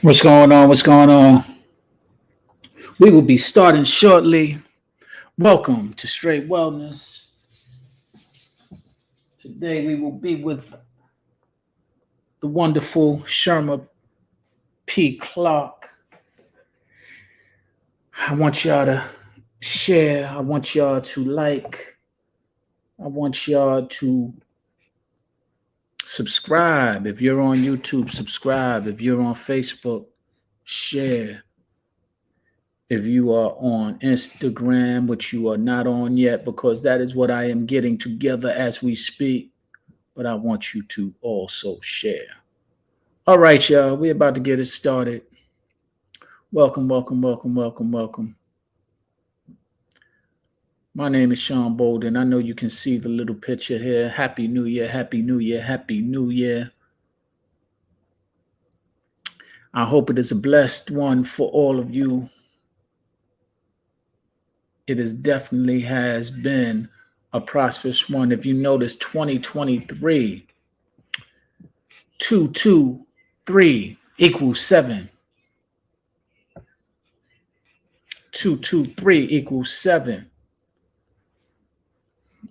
What's going on? What's going on? We will be starting shortly. Welcome to Straight Wellness. Today we will be with the wonderful Shirma P. Clark. I want y'all to share. I want y'all to like. I want y'all to subscribe. If you're on YouTube, subscribe. If you're on Facebook, share. If you are on Instagram, which you are not on yet, because that is what I am getting together as we speak, but I want you to also share. All right, y'all, we're about to get it started. Welcome, welcome, welcome, welcome, welcome. My name is Sean Bouldin. I know you can see the little picture here. Happy New Year, Happy New Year, Happy New Year. I hope it is a blessed one for all of you. It is definitely has been a prosperous one. If you notice, 2023, 223 equals 7. 223 equals 7.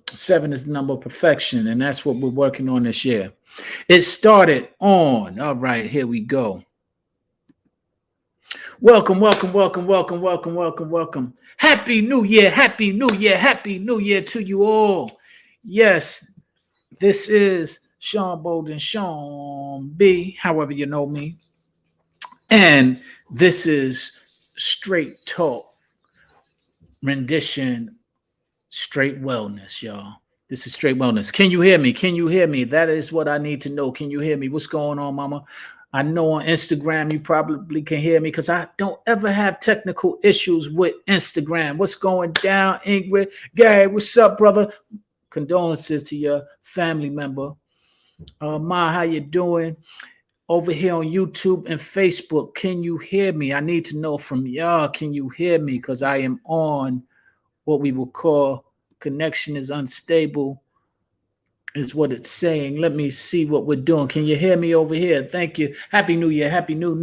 7 is the number of perfection, and that's what we're working on this year. It started on, all right, here we go. Welcome, welcome, welcome, welcome, welcome, welcome, welcome. Happy New Year, Happy New Year, Happy New Year to you all. Yes, this is Sean Bouldin, Sean B, however you know me. And this is Straight Talk Rendition Straight Wellness, y'all. This is Straight Wellness. Can you hear me? Can you hear me? That is what I need to know. Can you hear me? What's going on, mama? I know on Instagram you probably can hear me because I don't ever have technical issues with Instagram. What's going down, Ingrid? Gary, what's up, brother? Condolences to your family member. Ma, how you doing? Over here on YouTube and Facebook, can you hear me? I need to know from y'all, can you hear me? Because I am on what we will call connection is unstable, is what it's saying. Let me see what we're doing. Can you hear me over here? Thank you. Happy New Year. Happy new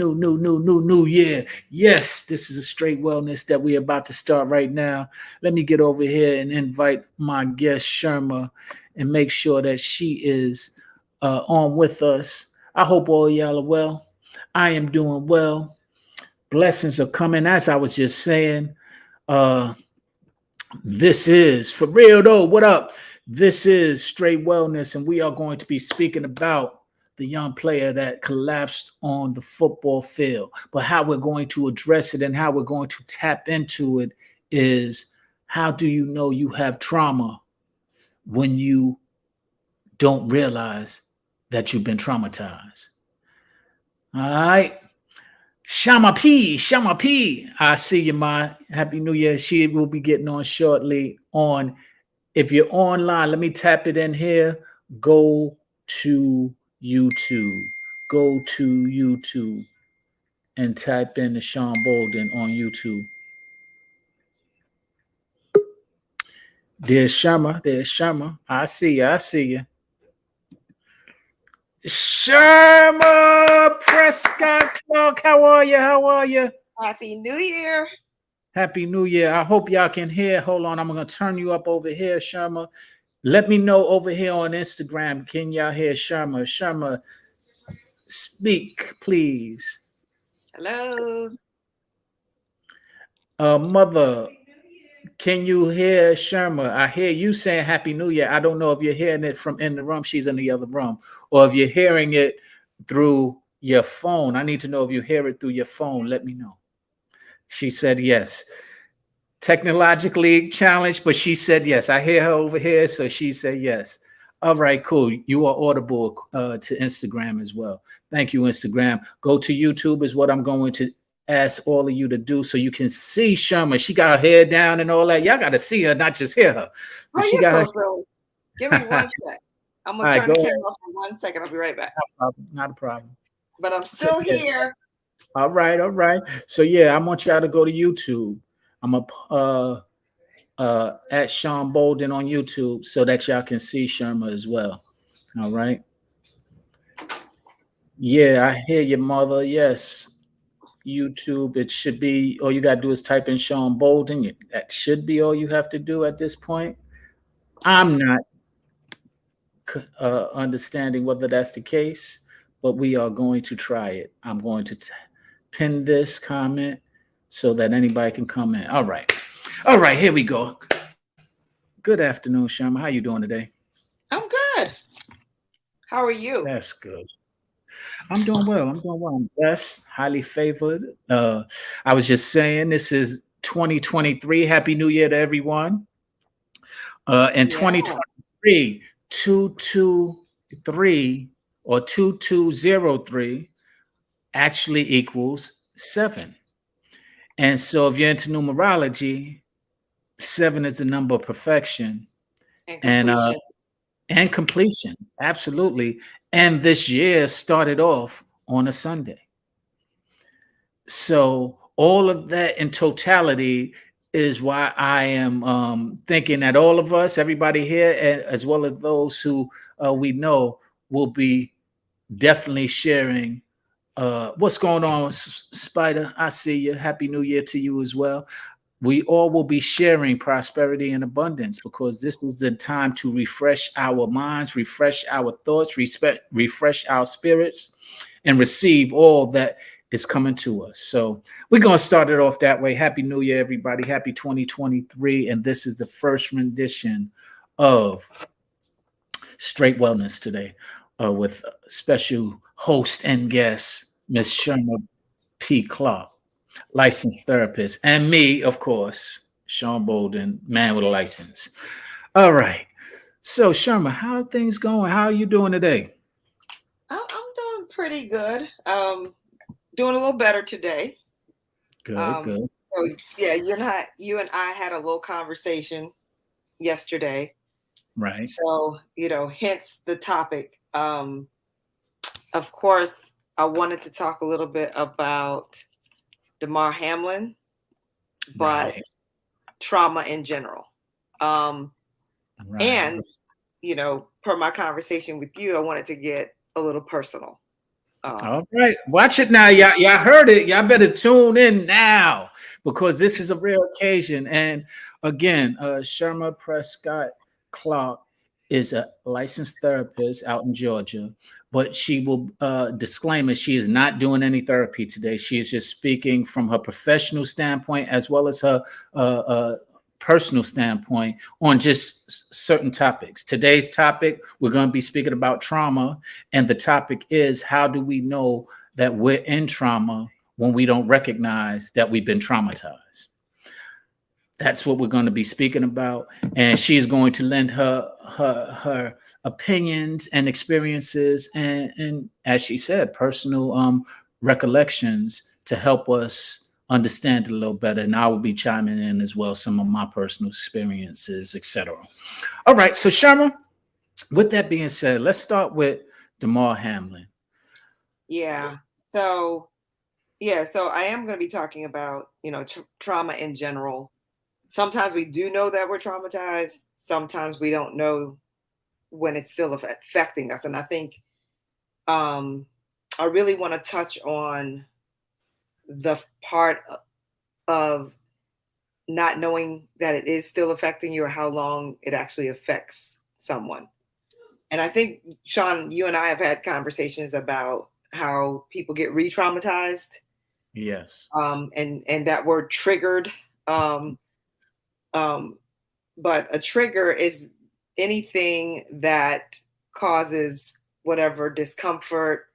year. Yes, this is a straight wellness that we're about to start right now. Let me get over here and invite my guest Shirma and make sure that she is on with us. I hope all y'all are well. I am doing well. Blessings are coming. As I was just saying, this is for real though. What up? This is Straight Wellness, and we are going to be speaking about the young player that collapsed on the football field. But how we're going to address it and how we're going to tap into it is, how do you know you have trauma when you don't realize that you've been traumatized? All right. Shama P. I see you, Ma. Happy New Year. She will be getting on shortly on. If you're online, let me tap it in here. Go to YouTube. Go to YouTube and type in the Sean Bouldin on YouTube. There's Shama. I see you. Shirma Prescott Clark, how are you? Happy New Year. Happy New Year. I hope y'all can hear. Hold on, I'm going to turn you up over here, Shirma. Let me know over here on Instagram. Can y'all hear Shirma? Shirma, speak, please. Hello. Mother, can you hear Shirma? I hear you saying Happy New Year. I don't know if you're hearing it from in the room. She's in the other room. Or if you're hearing it through your phone. I need to know if you hear it through your phone. Let me know. She said yes. Technologically challenged, but she said yes. I hear her over here, so she said yes. All right, cool. You are audible to Instagram as well. Thank you, Instagram. Go to YouTube is what I'm going to ask all of you to do so you can see Shirma. She got her hair down and all that. Y'all got to see her, not just hear her. But she got so silly. Give me 1 sec. I'm going to turn the camera off for 1 second. I'll be right back. Not a problem. But I'm still here. All right. So yeah, I want y'all to go to YouTube. I'm at Sean Bouldin on YouTube so that y'all can see Shirma as well. All right. Yeah, I hear your mother. Yes. YouTube, it should be all you gotta do is type in Sean Bolden. That should be all you have to do at this point. I'm not understanding whether that's the case, but we are going to try it. I'm going to pin this comment so that anybody can comment. All right. All right, here we go. Good afternoon, Shama. How you doing today? I'm good. How are you? That's good. I'm doing well. I'm doing well. I'm blessed, highly favored. I was just saying, this is 2023. Happy New Year to everyone. In Yeah. 2023, 223 or 2203 actually equals 7. And so if you're into numerology, 7 is the number of perfection And and completion. completion. Absolutely. And this year started off on a Sunday. So all of that in totality is why I am thinking that all of us, everybody here, as well as those who we know, will be definitely sharing what's going on, Spider. I see you. Happy New Year to you as well. We all will be sharing prosperity and abundance because this is the time to refresh our minds, refresh our thoughts, refresh our spirits, and receive all that is coming to us. So we're going to start it off that way. Happy New Year, everybody. Happy 2023. And this is the first rendition of Straight Wellness today with special host and guest, Miss Shirma P. Clark, licensed therapist, and me, of course, Sean Bolden, man with a license. All right. So, Sherman, how are things going? How are you doing today? I'm doing pretty good. Doing a little better today. Good, Um, good. so yeah, you and I had a little conversation yesterday. Right, So, hence the topic. Of course, I wanted to talk a little bit about Damar Hamlin, but right, trauma in general. Um, right. and, per my conversation with you, I wanted to get a little personal. Um, All right. Watch it now. Y'all heard it. Y'all better tune in now because this is a real occasion. And again, Sherma Prescott Clark is a licensed therapist out in Georgia, but she will disclaim that she is not doing any therapy today. She is just speaking from her professional standpoint as well as her personal standpoint on just certain topics. Today's topic, we're going to be speaking about trauma, and the topic is how do we know that we're in trauma when we don't recognize that we've been traumatized? That's what we're going to be speaking about, and she's going to lend her opinions and experiences and as she said, personal recollections to help us understand it a little better. And I will be chiming in as well, some of my personal experiences, etc. All right, so Sharma, with that being said, let's start with Damar Hamlin. yeah. So, so I am going to be talking about, trauma in general. Sometimes we do know that we're traumatized. Sometimes we don't know when it's still affecting us. And I think I really want to touch on the part of not knowing that it is still affecting you or how long it actually affects someone. And I think, Sean, you and I have had conversations about how people get re-traumatized, Yes. and that word triggered. Um, um, but a trigger is anything that causes whatever discomfort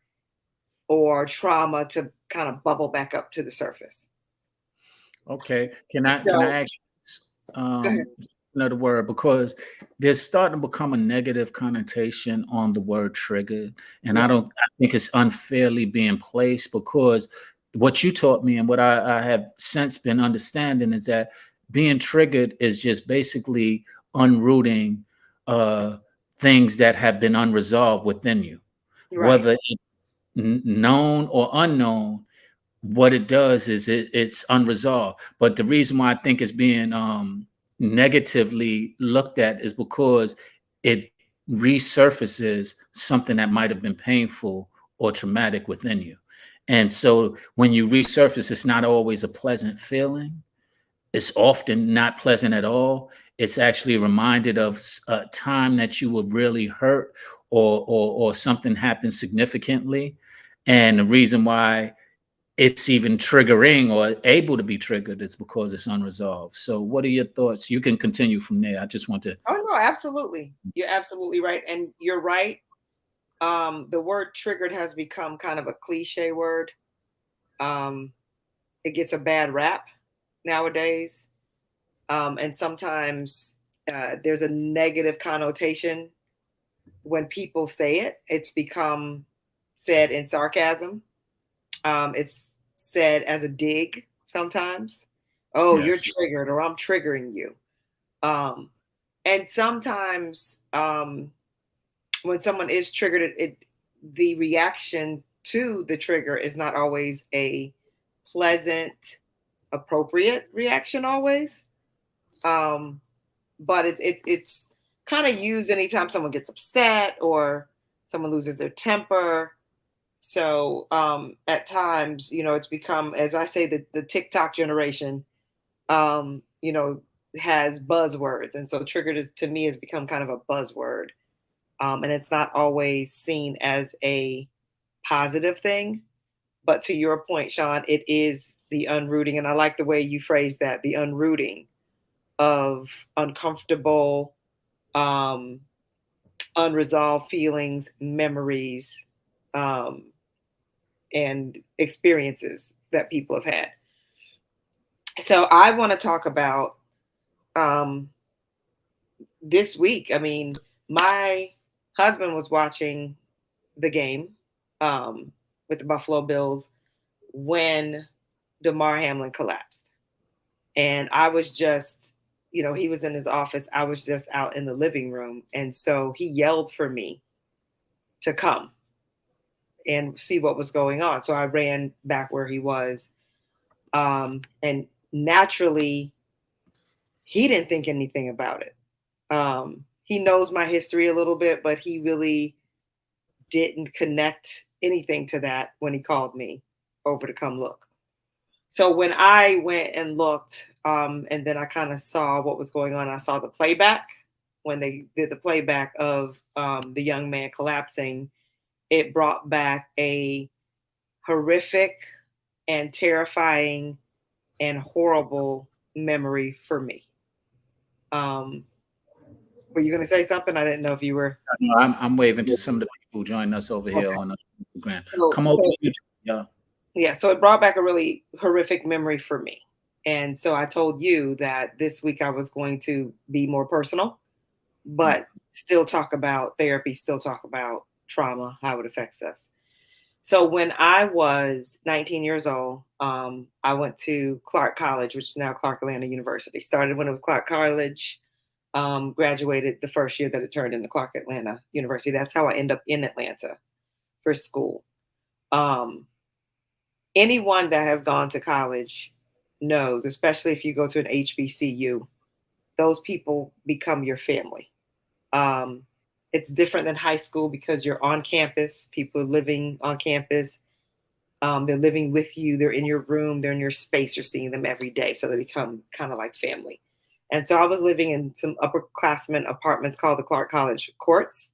or trauma to kind of bubble back up to the surface. Okay. Can I So ask go ahead. another word because there's starting to become a negative connotation on the word triggered, and Yes. I think it's unfairly being placed because what you taught me and what I have since been understanding is that being triggered is just basically unrooting uh, things that have been unresolved within you, Right. whether it's known or unknown. What it does is it's unresolved. But the reason why I think it's being negatively looked at is because it resurfaces something that might have been painful or traumatic within you. And so when you resurface, it's not always a pleasant feeling. It's often not pleasant at all. It's actually reminded of a time that you were really hurt, or something happened significantly. And the reason why it's even triggering or able to be triggered is because it's unresolved. So what are your thoughts? You can continue from there. I just want to. Oh no, absolutely. You're absolutely right. And you're right. The word triggered has become kind of a cliche word. Um, it gets a bad rap nowadays. And sometimes there's a negative connotation when people say it. It's become said in sarcasm. It's said as a dig sometimes. Oh, you're Yes. triggered, or I'm triggering you. Um, and sometimes when someone is triggered, the reaction to the trigger is not always a pleasant, appropriate reaction always. Um, but it's kind of used anytime someone gets upset or someone loses their temper. So at times, it's become, as I say, the TikTok generation, has buzzwords. And so triggered to me has become kind of a buzzword. And it's not always seen as a positive thing. But to your point, Sean, it is the unrooting. And I like the way you phrase that, the unrooting of uncomfortable, um, unresolved feelings, memories, um, and experiences that people have had. So I want to talk about um, this week. I mean, my husband was watching the game with the Buffalo Bills when DeMar Hamlin collapsed. And I was just, he was in his office. I was just out in the living room. And so he yelled for me to come and see what was going on. So I ran back where he was. And naturally, he didn't think anything about it. He knows my history a little bit, but he really didn't connect anything to that when he called me over to come look. So when I went and looked, and then I kind of saw what was going on, I saw the playback. When they did the playback of the young man collapsing, it brought back a horrific and terrifying and horrible memory for me. Um, were you going to say something? I didn't know if you were. No, I'm waving to some of the people joining us over here Okay. on Instagram. So, Come over so to YouTube, yeah. yeah, so it brought back a really horrific memory for me. And so I told you that this week I was going to be more personal, but still talk about therapy, still talk about trauma, how it affects us. So when I was 19 years old, I went to Clark College, which is now Clark Atlanta University. Started when it was Clark College, graduated the first year that it turned into Clark Atlanta University. That's how I end up in Atlanta for school. Um, Anyone that has gone to college knows, especially if you go to an HBCU, those people become your family. Um, it's different than high school because you're on campus, people are living on campus. They're living with you, they're in your room, they're in your space, you're seeing them every day. So they become kind of like family. And so I was living in some upperclassmen apartments called the Clark College Courts.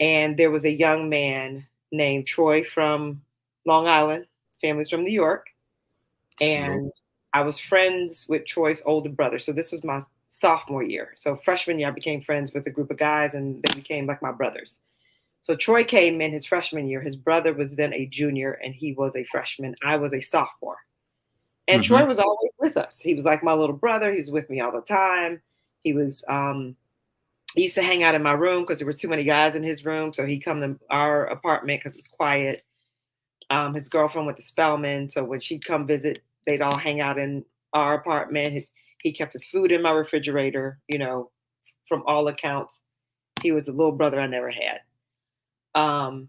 And there was a young man named Troy from Long Island, family's from New York. Salute. And I was friends with Troy's older brother. So this was my sophomore year. So freshman year, I became friends with a group of guys, and they became like my brothers. So Troy came in his freshman year. His brother was then a junior, and he was a freshman. I was a sophomore. And Troy Mm-hmm. was always with us. He was like my little brother. He was with me all the time. He was he used to hang out in my room because there was too many guys in his room. So he'd come to our apartment because it was quiet. His girlfriend went to Spelman, so when she'd come visit, they'd all hang out in our apartment. He kept his food in my refrigerator. From all accounts, he was a little brother I never had. Um,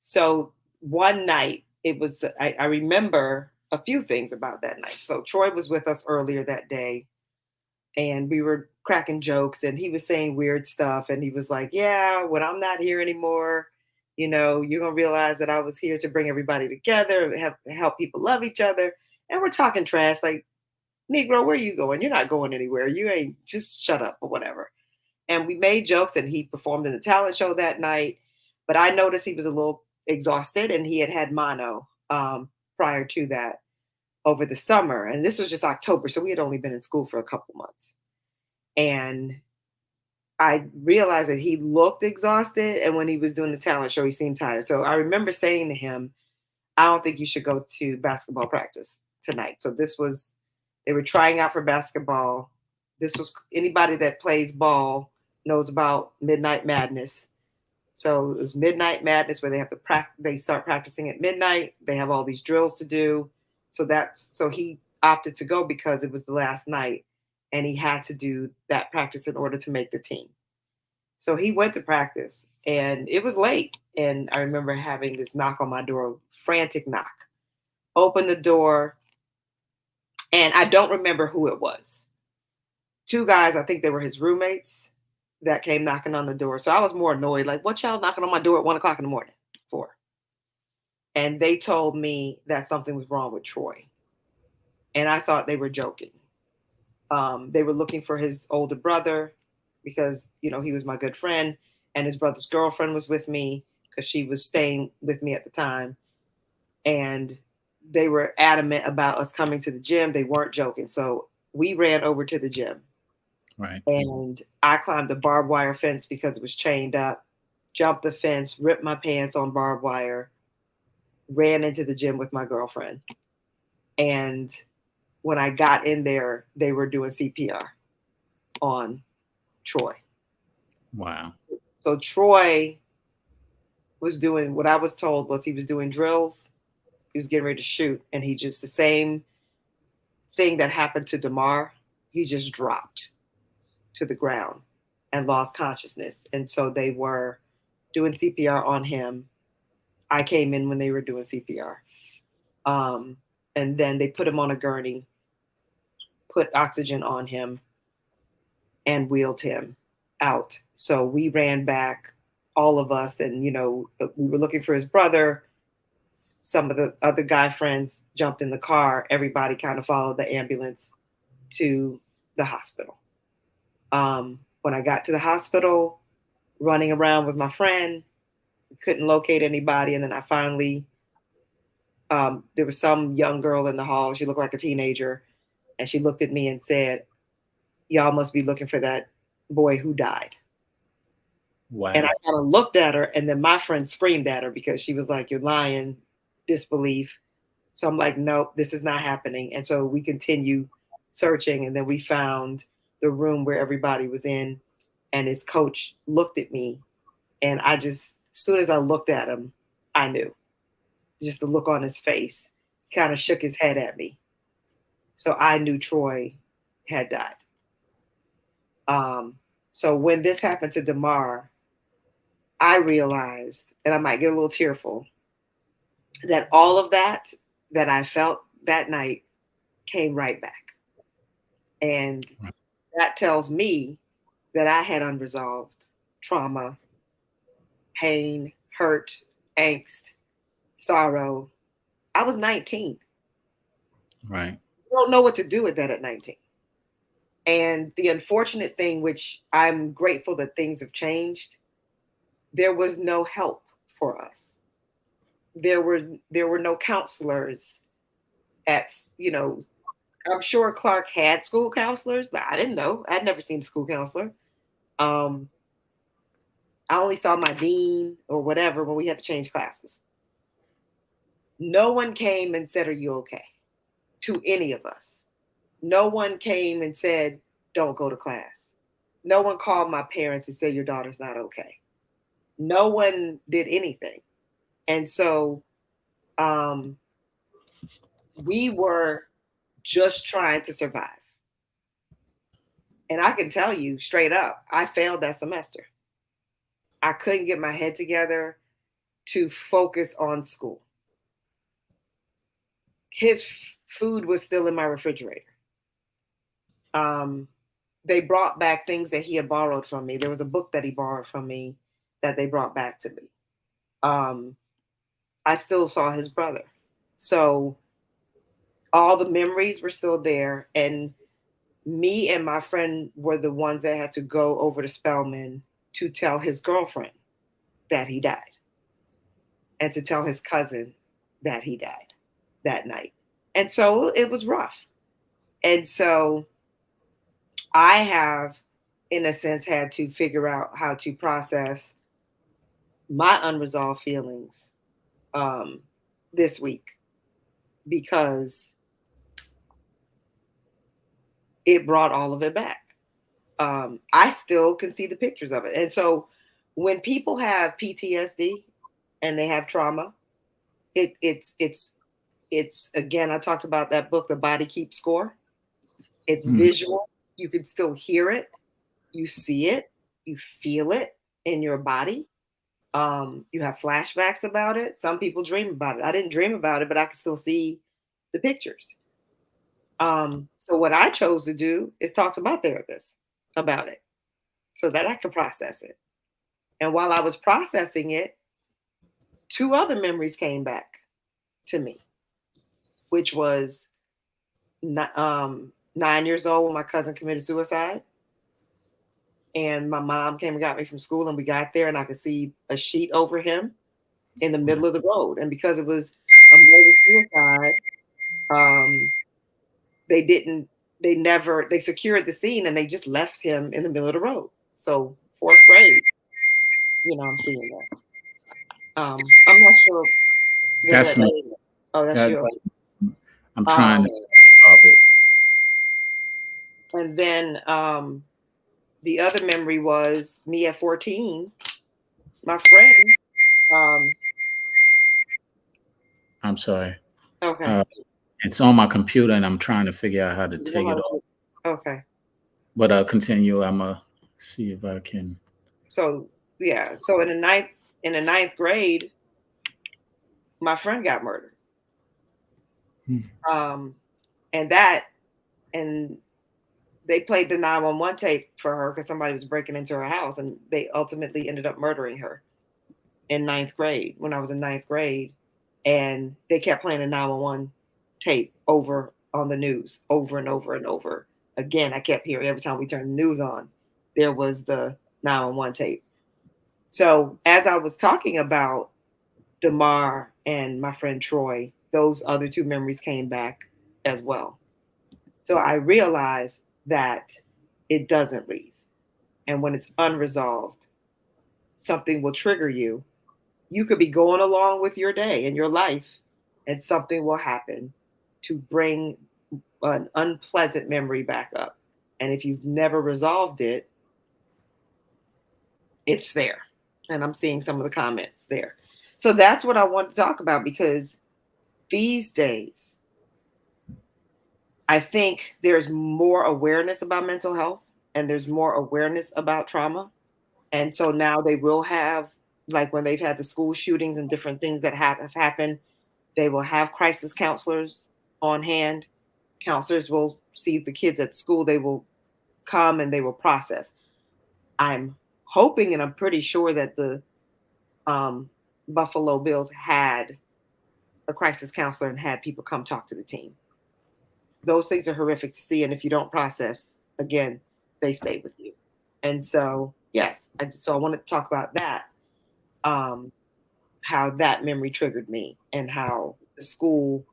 so one night, I remember a few things about that night. So Troy was with us earlier that day, and we were cracking jokes, and he was saying weird stuff, and he was like, "Yeah, when I'm not here anymore, You're going to realize that I was here to bring everybody together, help people love each other. And we're talking trash like, Negro, where are you going? You're not going anywhere. You ain't, just shut up or whatever. And we made jokes, and he performed in the talent show that night. But I noticed he was a little exhausted, and he had had mono prior to that over the summer. And this was just October. So we had only been in school for a couple months. And I realized that he looked exhausted. And when he was doing the talent show, he seemed tired. So I remember saying to him, I don't think you should go to basketball practice tonight. So they were trying out for basketball. This was, anybody that plays ball knows about Midnight Madness. So it was Midnight Madness where they start practicing at midnight. They have all these drills to do. So he opted to go because it was the last night and he had to do that practice in order to make the team. So he went to practice and it was late. And I remember having this knock on my door, frantic knock. Open the door, and I don't remember who it was. Two guys, I think they were his roommates, that came knocking on the door. So I was more annoyed, like, what y'all knocking on my door at 1 o'clock in the morning for? And they told me that something was wrong with Troy. And I thought they were joking. They were looking for his older brother because, he was my good friend, and his brother's girlfriend was with me because she was staying with me at the time. And they were adamant about us coming to the gym. They weren't joking. So we ran over to the gym. Right. And I climbed the barbed wire fence because it was chained up, jumped the fence, ripped my pants on barbed wire, ran into the gym with my girlfriend. And when I got in there, they were doing CPR on Troy. Wow. So Troy was doing, what I was told was he was doing drills. He was getting ready to shoot. And he just, the same thing that happened to DeMar, he just dropped to the ground and lost consciousness. And so they were doing CPR on him. I came in when they were doing CPR. And then they put him on a gurney, put oxygen on him, and wheeled him out. So we ran back, all of us, and, we were looking for his brother. Some of the other guy friends jumped in the car. Everybody kind of followed the ambulance to the hospital. When I got to the hospital, running around with my friend, couldn't locate anybody. And then I finally, there was some young girl in the hall. She looked like a teenager. And she looked at me and said, y'all must be looking for that boy who died. Wow. And I kind of looked at her, and then my friend screamed at her because she was like, you're lying, disbelief. So I'm like, nope, this is not happening. And so we continue searching, and then we found the room where everybody was in, and his coach looked at me, and I just, as soon as I looked at him, I knew. Just the look on his face. He kind of shook his head at me. So I knew Troy had died. So when this happened to DeMar, I realized, and I might get a little tearful, that all of that I felt that night came right back. And that tells me that I had unresolved trauma, pain, hurt, angst, sorrow. I was 19. Right. You don't know what to do with that at 19. And the unfortunate thing, which I'm grateful that things have changed, there was no help for us. There were no counselors at, I'm sure Clark had school counselors, but I didn't know. I'd never seen a school counselor. I only saw my dean or whatever when we had to change classes. No one came and said, are you okay? To any of us. No one came and said, don't go to class. No one called my parents and said, your daughter's not okay. No one did anything. And so we were just trying to survive. And I can tell you straight up, I failed that semester. I couldn't get my head together to focus on school. His food was still in my refrigerator. They brought back things that he had borrowed from me. There was a book that he borrowed from me that they brought back to me. um, I still saw his brother. So all the memories were still there. And me and my friend were the ones that had to go over to Spelman to tell his girlfriend that he died and to tell his cousin that he died that night. And so it was rough. And so I have, in a sense, had to figure out how to process my unresolved feelings um, this week because it brought all of it back. I still can see the pictures of it. And so when people have PTSD and they have trauma, it's again, I talked about that book, The Body Keeps Score. It's Mm. visual. You can still hear it, you see it, you feel it in your body. You have flashbacks about it. Some people dream about it. I didn't dream about it, but I can still see the pictures. So what I chose to do is talk to my therapist about it so that I could process it. And while I was processing it, two other memories came back to me, which was 9 years old when my cousin committed suicide. And my mom came and got me from school, and we got there, and I could see a sheet over him in the middle of the road. And because it was a murder suicide, um, they didn't, they never, they secured the scene and they just left him in the middle of the road. So fourth grade, I'm seeing that. I'm not sure where That's that me. is. Oh, that's That, you. I'm trying Um, to solve it. and then the other memory was me at 14. My friend. Um, I'm sorry. okay. Uh, it's on my computer, and I'm trying to figure out how to You know take it off. Okay. But continue. I'm gonna see if I can. So yeah. So in the ninth grade, my friend got murdered. Hmm. Um, and that and they played the 911 tape for her because somebody was breaking into her house, and they ultimately ended up murdering her in ninth grade when I was in ninth grade. And they kept playing the 911 tape over on the news over and over and over again. I kept hearing every time we turned the news on, there was the 911 tape. So as I was talking about DeMar and my friend Troy, those other two memories came back as well. So I realized that it doesn't leave. And when it's unresolved, something will trigger you. You could be going along with your day and your life, and something will happen to bring an unpleasant memory back up. And if you've never resolved it, it's there. And I'm seeing some of the comments there. So that's what I want to talk about because these days, I think there's more awareness about mental health and there's more awareness about trauma. And so now they will have, like when they've had the school shootings and different things that have happened, they will have crisis counselors on hand. Counselors will see the kids at school. They will come and they will process. I'm hoping and I'm pretty sure that the um, Buffalo Bills had a crisis counselor and had people come talk to the team. Those things are horrific to see. And if you don't process, again, they stay with you. And so, yes, so I want to talk about that, how that memory triggered me and how the school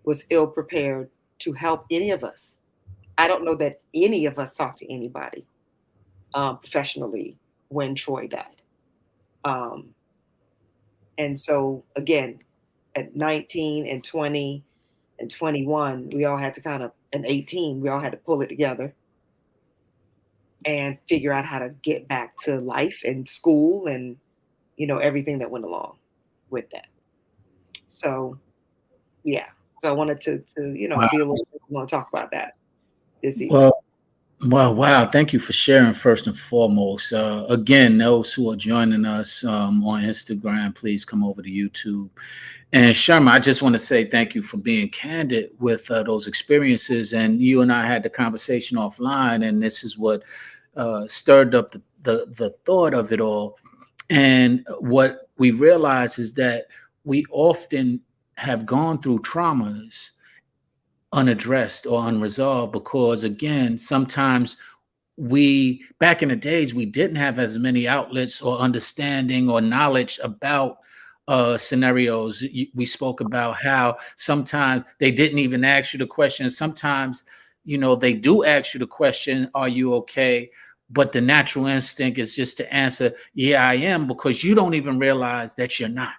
was ill prepared to help any of us. I don't know that any of us talked to anybody professionally when Troy died. Um, and so, again, at 19 and 20 and 21, we all had to and 18, we all had to pull it together and figure out how to get back to life and school and, everything that went along with that. So, yeah. So I wanted to Wow. be a little, want to talk about that this evening. Well, well, wow. Thank you for sharing first and foremost. Again, those who are joining us on Instagram, please come over to YouTube. And Shirma, I just want to say thank you for being candid with those experiences. And you and I had the conversation offline, and this is what stirred up the thought of it all. And what we realize is that we often have gone through traumas unaddressed or unresolved because, again, sometimes we, back in the days, we didn't have as many outlets or understanding or knowledge about scenarios. We spoke about how sometimes they didn't even ask you the question. Sometimes, they do ask you the question, are you okay? But the natural instinct is just to answer, yeah, I am, because you don't even realize that you're not.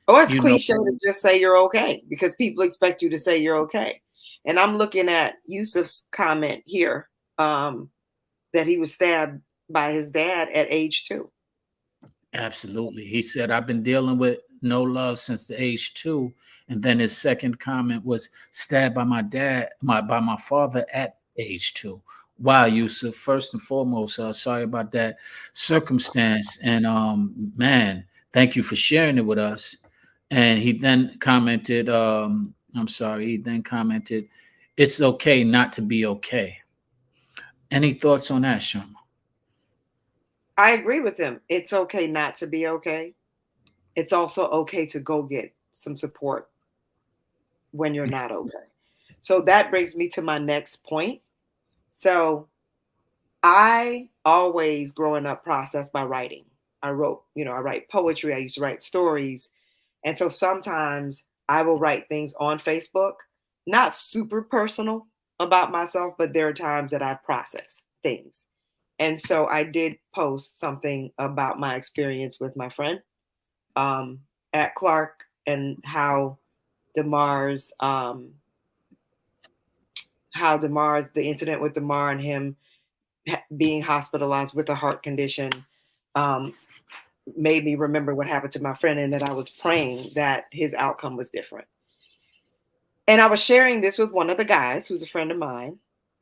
Oh, it's you know cliche to just say you're okay because people expect you to say you're okay. And I'm looking at Yusuf's comment here, that he was stabbed by his dad at age 2. Absolutely. He said, I've been dealing with no love since the age 2. And then his second comment was stabbed by by my father at age 2. Wow, Yusuf. First and foremost, sorry about that circumstance. And man, thank you for sharing it with us. And he then commented, I'm sorry, he then commented, it's okay not to be okay. Any thoughts on that, Shirma? I agree with him. It's okay not to be okay. It's also okay to go get some support when you're not okay. So that brings me to my next point. So I always growing up processed by writing. I write poetry, I used to write stories. And so sometimes I will write things on Facebook, not super personal about myself, but there are times that I process things. And so I did post something about my experience with my friend, um, at Clark, and Demar's, the incident with Demar and him being hospitalized with a heart condition, um, made me remember what happened to my friend and that I was praying that his outcome was different. And I was sharing this with one of the guys who's a friend of mine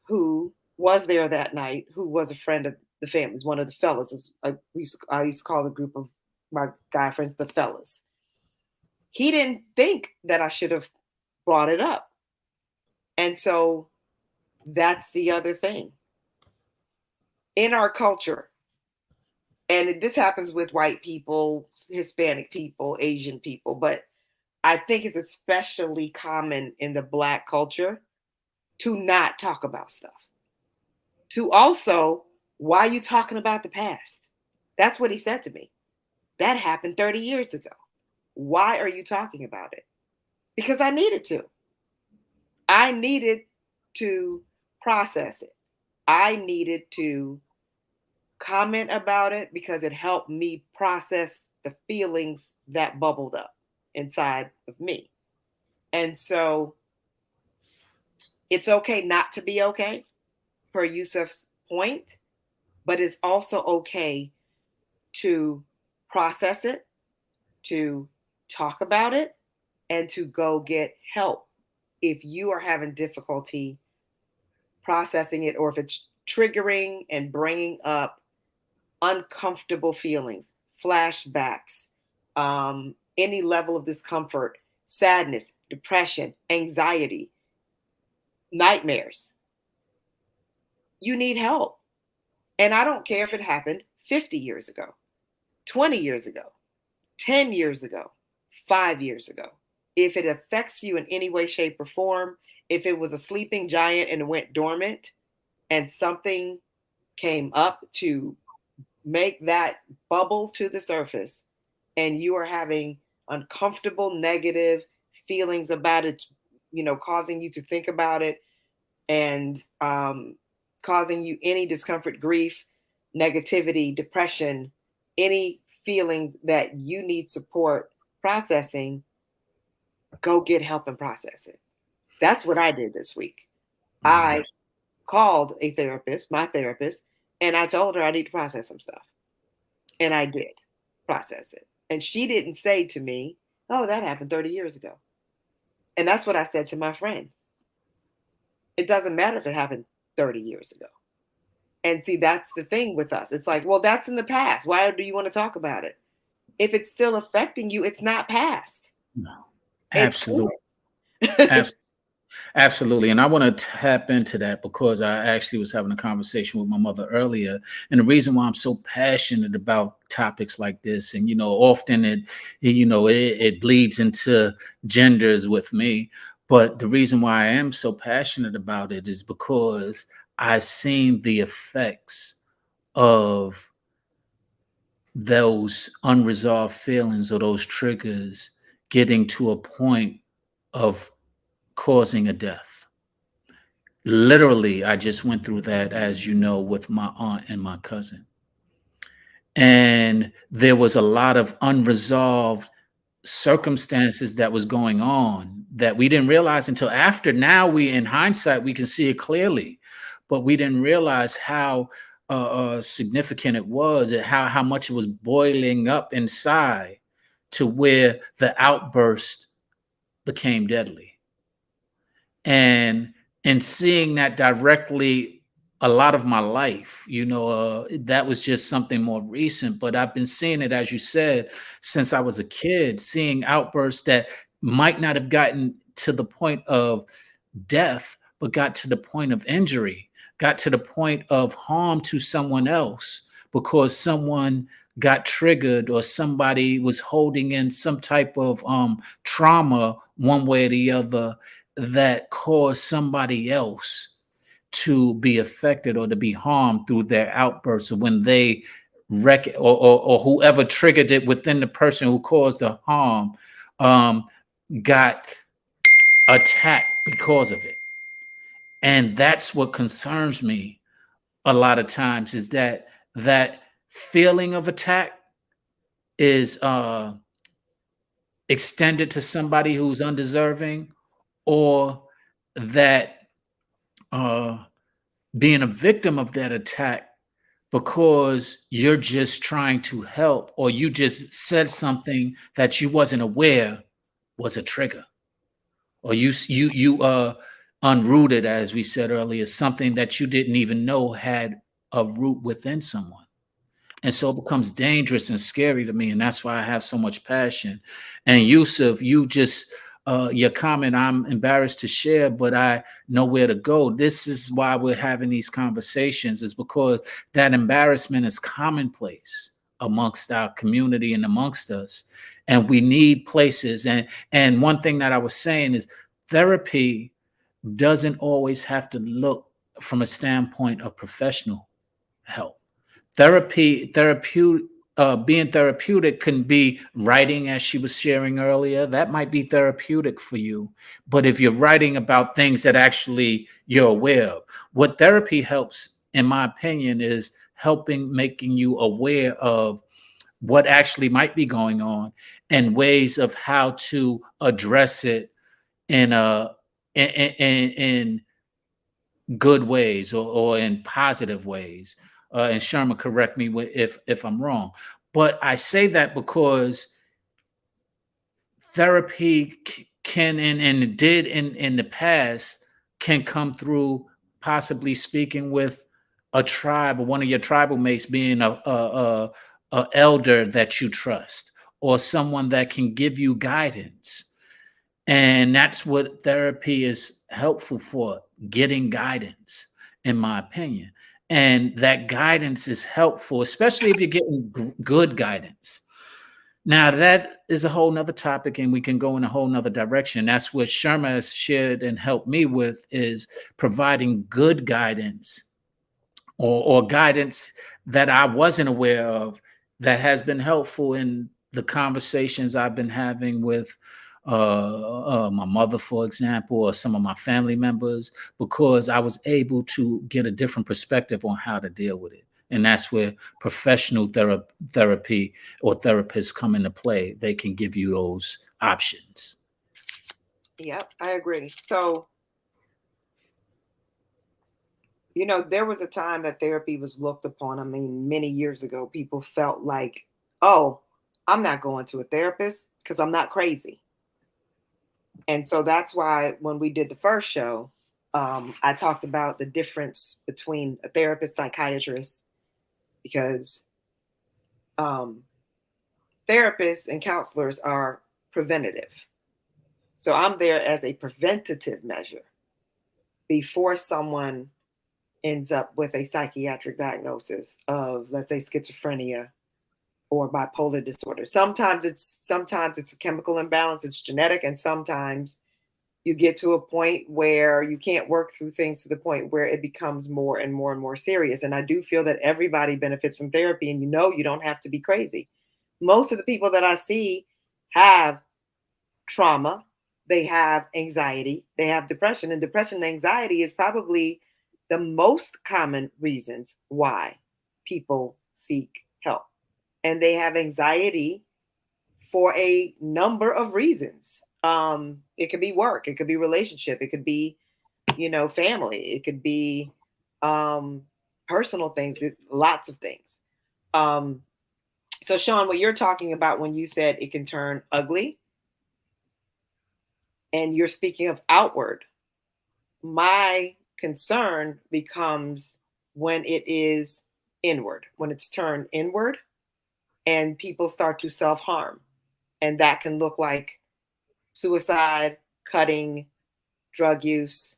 who was there that night, who was a friend of the family's, one of the fellas. I used to call the group of my guy friends the fellas. He didn't think that I should have brought it up. And so that's the other thing. In our culture, and this happens with white people, Hispanic people, Asian people, but I think it's especially common in the Black culture to not talk about stuff. To also, why are you talking about the past? That's what he said to me. That happened 30 years ago. Why are you talking about it? Because I needed to. I needed to process it. I needed to comment about it because it helped me process the feelings that bubbled up inside of me. And so it's okay not to be okay, per Yusuf's point, but it's also okay to process it, to talk about it, and to go get help if you are having difficulty processing it, or if it's triggering and bringing up uncomfortable feelings, flashbacks, any level of discomfort, sadness, depression, anxiety, nightmares. You need help. And I don't care if it happened 50 years ago, 20 years ago, 10 years ago, 5 years ago. If it affects you in any way, shape, or form, if it was a sleeping giant and it went dormant and something came up to make that bubble to the surface, and you are having uncomfortable, negative feelings about it, causing you to think about it, and causing you any discomfort, grief, negativity, depression, any feelings that you need support processing, go get help and process it. That's what I did this week. Mm-hmm. I called a therapist, my therapist, and I told her I need to process some stuff. And I did process it. And she didn't say to me, oh, that happened 30 years ago. And that's what I said to my friend. It doesn't matter if it happened 30 years ago. And see, that's the thing with us. It's like, well, that's in the past. Why do you want to talk about it? If it's still affecting you, it's not past. No, It's absolutely. current. Absolutely. Absolutely. And I want to tap into that because I actually was having a conversation with my mother earlier. And the reason why I'm so passionate about topics like this, and, often it bleeds into genders with me. But the reason why I am so passionate about it is because I've seen the effects of those unresolved feelings or those triggers getting to a point of causing a death. Literally, I just went through that, as you know, with my aunt and my cousin. And there was a lot of unresolved circumstances that was going on that we didn't realize until after. Now in hindsight, we can see it clearly, but we didn't realize how significant it was and how much it was boiling up inside to where the outburst became deadly. And seeing that directly a lot of my life, that was just something more recent, but I've been seeing it, as you said, since I was a kid, seeing outbursts that might not have gotten to the point of death, but got to the point of injury, got to the point of harm to someone else because someone got triggered or somebody was holding in some type of trauma one way or the other that caused somebody else to be affected or to be harmed through their outbursts, or when they or whoever triggered it within the person who caused the harm um, got attacked because of it. And that's what concerns me a lot of times, is that feeling of attack is extended to somebody who's undeserving, or that uh, being a victim of that attack because you're just trying to help, or you just said something that you wasn't aware was a trigger, or you unrooted, as we said earlier, something that you didn't even know had a root within someone. And so it becomes dangerous and scary to me. And that's why I have so much passion. And Yusuf, your comment, I'm embarrassed to share, but I know where to go. This is why we're having these conversations, is because that embarrassment is commonplace amongst our community and amongst us. And we need places. And one thing that I was saying is therapy doesn't always have to look from a standpoint of professional help. Being therapeutic can be writing, as she was sharing earlier. That might be therapeutic for you. But if you're writing about things that actually you're aware of, what therapy helps, in my opinion, is helping making you aware of what actually might be going on and ways of how to address it in a in good ways, or in positive ways. And Shirma, correct me if I'm wrong. But I say that because therapy can, and did in the past, can come through possibly speaking with a tribe, or one of your tribal mates being a elder that you trust, or someone that can give you guidance. And that's what therapy is helpful for, getting guidance, in my opinion. And that guidance is helpful, especially if you're getting good guidance. Now, that is a whole nother topic, and we can go in a whole nother direction. That's what Sherma has shared and helped me with, is providing good guidance, or guidance that I wasn't aware of, that has been helpful in the conversations I've been having with my mother, for example, or some of my family members, because I was able to get a different perspective on how to deal with it. And that's where professional therapy or therapists come into play. They can give you those options. Yep, I agree. So, there was a time that therapy was looked upon. I mean, many years ago, people felt like, oh, I'm not going to a therapist because I'm not crazy. And so that's why when we did the first show, I talked about the difference between a therapist, psychiatrist, because um, therapists and counselors are preventative. So I'm there as a preventative measure. before someone ends up with a psychiatric diagnosis of, let's say, schizophrenia or bipolar disorder. Sometimes it's a chemical imbalance, it's genetic, and sometimes you get to a point where you can't work through things to the point where it becomes more and more and more serious. And I do feel that everybody benefits from therapy, and you don't have to be crazy. Most of the people that I see have trauma, they have anxiety, they have depression, and depression and anxiety is probably the most common reasons why people seek help. And they have anxiety for a number of reasons. It could be work, it could be relationship, it could be, family, it could be um, personal things, lots of things. Um, so, Sean, what you're talking about when you said it can turn ugly, and you're speaking of outward, my concern becomes when it is inward, when it's turned inward and people start to self harm. And that can look like suicide, cutting, drug use,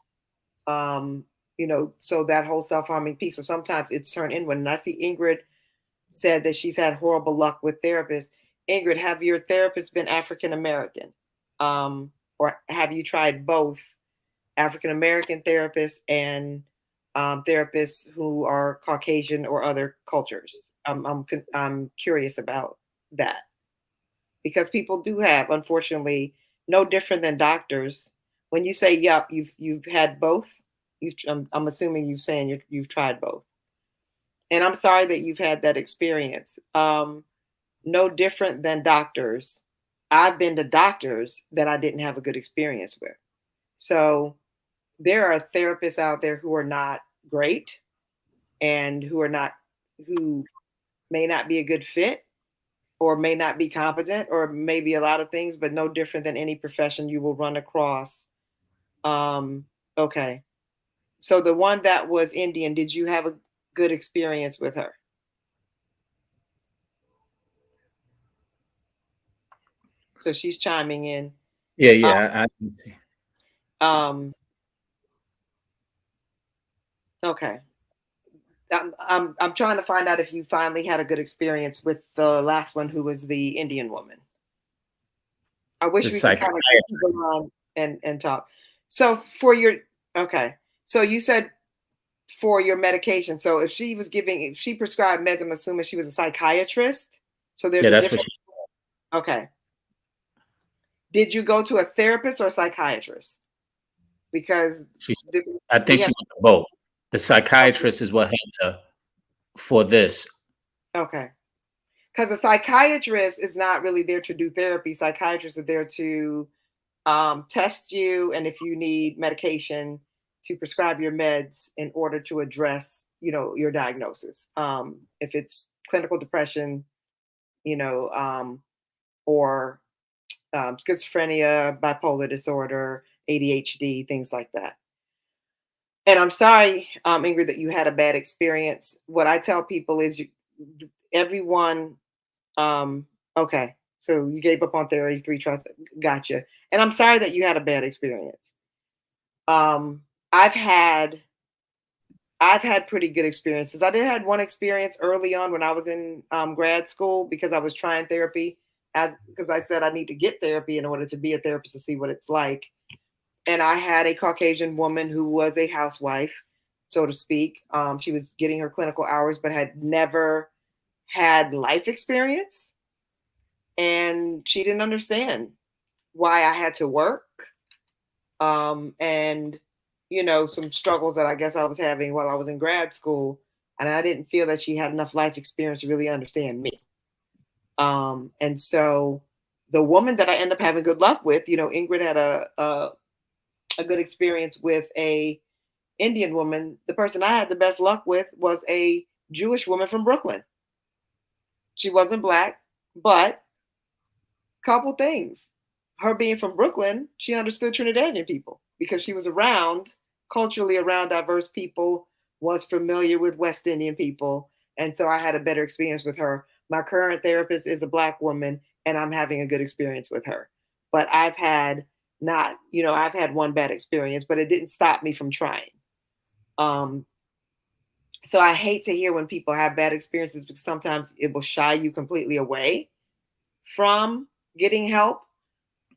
so that whole self harming piece. So sometimes it's turned inward. And I see Ingrid said that she's had horrible luck with therapists. Ingrid, have your therapist been African American? Or have you tried both African American therapists and therapists who are Caucasian or other cultures? I'm curious about that because people do have, unfortunately, no different than doctors. When you say, "Yep, you've had both," I'm assuming you're saying you've tried both. And I'm sorry that you've had that experience. No different than doctors. I've been to doctors that I didn't have a good experience with. So there are therapists out there who are not great and who may not be a good fit or may not be competent or maybe a lot of things, but no different than any profession you will run across. Um, okay. So the one that was Indian, did you have a good experience with her? So she's chiming in. Yeah, Um, yeah. I can see. um, okay. I'm trying to find out if you finally had a good experience with the last one who was the Indian woman. I The wish we could kind of psychiatrist. go on and talk. So for your okay, so you said for your medication. So if she prescribed meds, I'm assuming she was a psychiatrist. So there's Yeah, a that's what difference. Okay. Did you go to a therapist or a psychiatrist? Because she I we think she have went to both. The psychiatrist is what helped her for this. okay. Because a psychiatrist is not really there to do therapy. Psychiatrists are there to test you, and if you need medication, to prescribe your meds in order to address, your diagnosis. If it's clinical depression, you know, or schizophrenia, bipolar disorder, ADHD, things like that. And I'm sorry, Ingrid, that you had a bad experience. What I tell people is, everyone. Um, okay, so you gave up on 33 trust. Gotcha. And I'm sorry that you had a bad experience. Um, I've had I've had pretty good experiences. I did had one experience early on when I was in grad school because I was trying therapy, as because I said I need to get therapy in order to be a therapist to see what it's like. And I had a Caucasian woman who was a housewife, so to speak. She was getting her clinical hours, but had never had life experience, and she didn't understand why I had to work, and some struggles that I guess I was having while I was in grad school, and I didn't feel that she had enough life experience to really understand me. And so the woman that I ended up having good luck with, Ingrid had a good experience with a Indian woman. The person I had the best luck with was a Jewish woman from Brooklyn. She wasn't black, but couple things. Her being from Brooklyn, she understood Trinidadian people because she was culturally around diverse people, was familiar with West Indian people. And so I had a better experience with her. My current therapist is a black woman, and I'm having a good experience with her. But I've had Not, I've had one bad experience, but it didn't stop me from trying. Um, so I hate to hear when people have bad experiences because sometimes it will shy you completely away from getting help,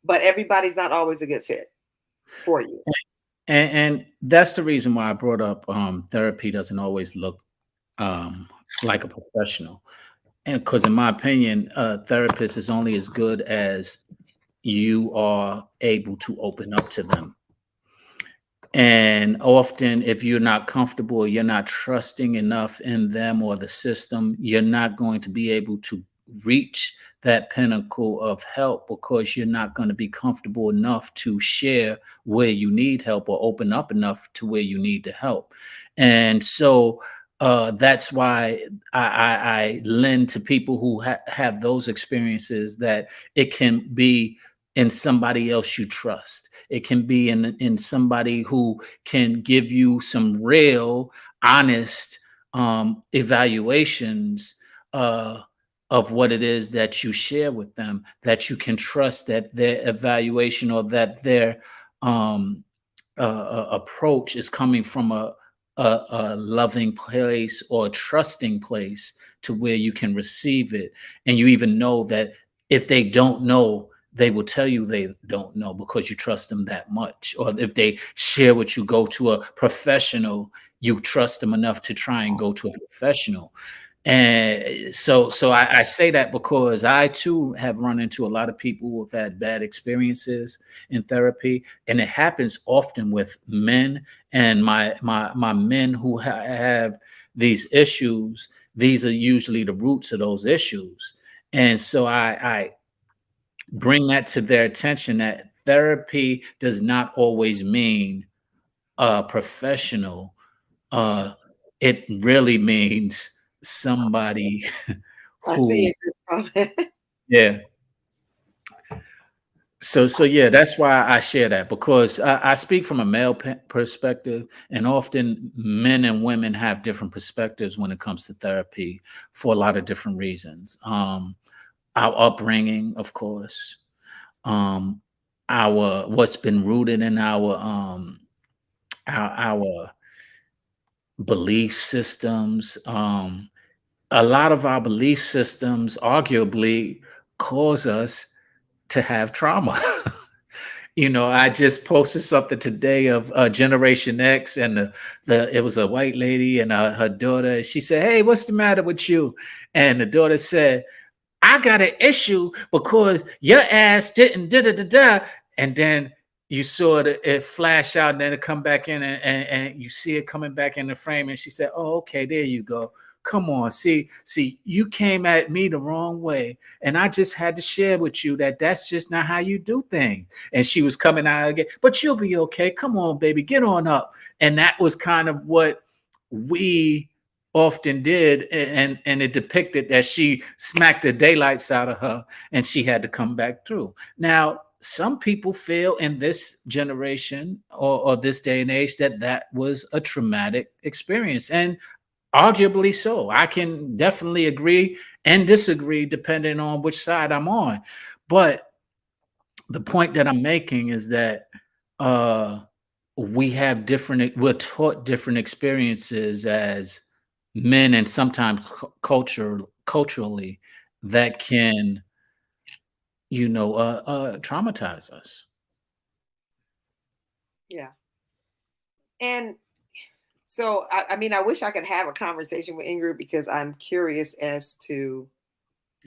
but everybody's not always a good fit for you. And that's the reason why I brought up therapy doesn't always look um, like a professional. And because, in my opinion, a therapist is only as good as you are able to open up to them. And often, if you're not comfortable, you're not trusting enough in them or the system, you're not going to be able to reach that pinnacle of help because you're not going to be comfortable enough to share where you need help or open up enough to where you need the help. And so that's why I lend to people who have those experiences that it can be in somebody else you trust. It can be in somebody who can give you some real, honest evaluations uh, of what it is that you share with them. That you can trust that their evaluation or that their um, approach is coming from a loving place or a trusting place to where you can receive it, and you even know that if they don't know, they will tell you they don't know because you trust them that much. Or if they share with you, go to a professional, you trust them enough to try and go to a professional. And so I say that because I too have run into a lot of people who have had bad experiences in therapy, and it happens often with men. And my men who have these issues, these are usually the roots of those issues. And so I bring that to their attention that therapy does not always mean professional. uh, it really means somebody I see who, it. This comment. yeah. So yeah, that's why I share that because I speak from a male perspective, and often men and women have different perspectives when it comes to therapy for a lot of different reasons. Our upbringing, of course, um, our what's been rooted in our belief systems. A lot of our belief systems arguably cause us to have trauma. I just posted something today of Generation X, and the it was a white lady and her daughter. She said, "Hey, what's the matter with you?" And the daughter said, "I got an issue because your ass didn't da da da da." And then you saw it flash out, and then it come back in, and you see it coming back in the frame. And she said, "Oh, okay, there you go. Come on, see, you came at me the wrong way, and I just had to share with you that that's just not how you do things." And she was coming out again, "But you'll be okay. Come on, baby, get on up." And that was kind of what we often did, and it depicted that she smacked the daylights out of her and she had to come back through. Now some people feel in this generation or this day and age that that was a traumatic experience, and arguably so. I can definitely agree and disagree depending on which side I'm on. But the point that I'm making is that uh we're taught different experiences as men, and sometimes culturally that can traumatize us. Yeah. And so, I mean, I wish I could have a conversation with Ingrid because I'm curious as to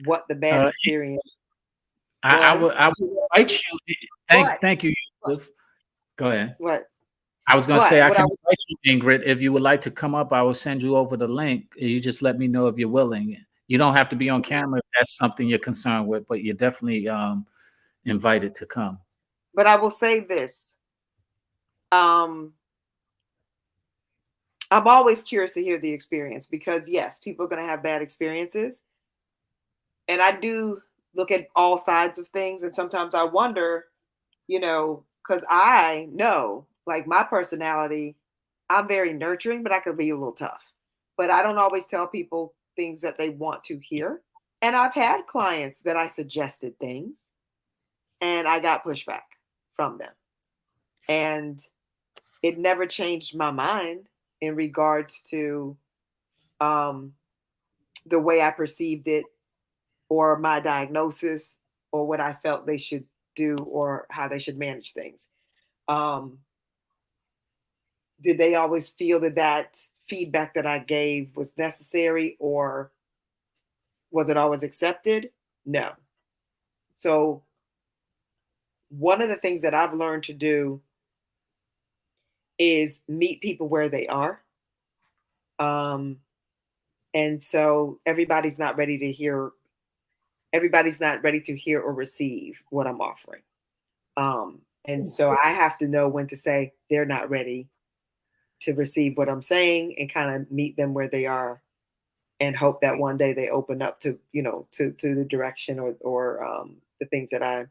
what the bad uh experience I would invite you. but, Thank you, but, Yusuf. Go ahead. what, I was going to say but, I what I can was, invite you, Ingrid. If you would like to come up, I will send you over the link. You just let me know if you're willing. You don't have to be on camera if that's something you're concerned with, but you're definitely invited to come. but I will say this. Um, I'm always curious to hear the experience because yes, people are going to have bad experiences, and I do look at all sides of things, and sometimes I wonder, because I know, like my personality, I'm very nurturing, but I could be a little tough. But I don't always tell people things that they want to hear. And I've had clients that I suggested things and I got pushback from them. And it never changed my mind in regards to um, the way I perceived it or my diagnosis or what I felt they should do or how they should manage things. Um, did they always feel that that feedback that I gave was necessary, or was it always accepted? No. So, one of the things that I've learned to do is meet people where they are. Um, and so everybody's not ready to hear or receive what I'm offering. And so I have to know when to say they're not ready to receive what I'm saying and kind of meet them where they are and hope that one day they open up to, to the direction or the things that I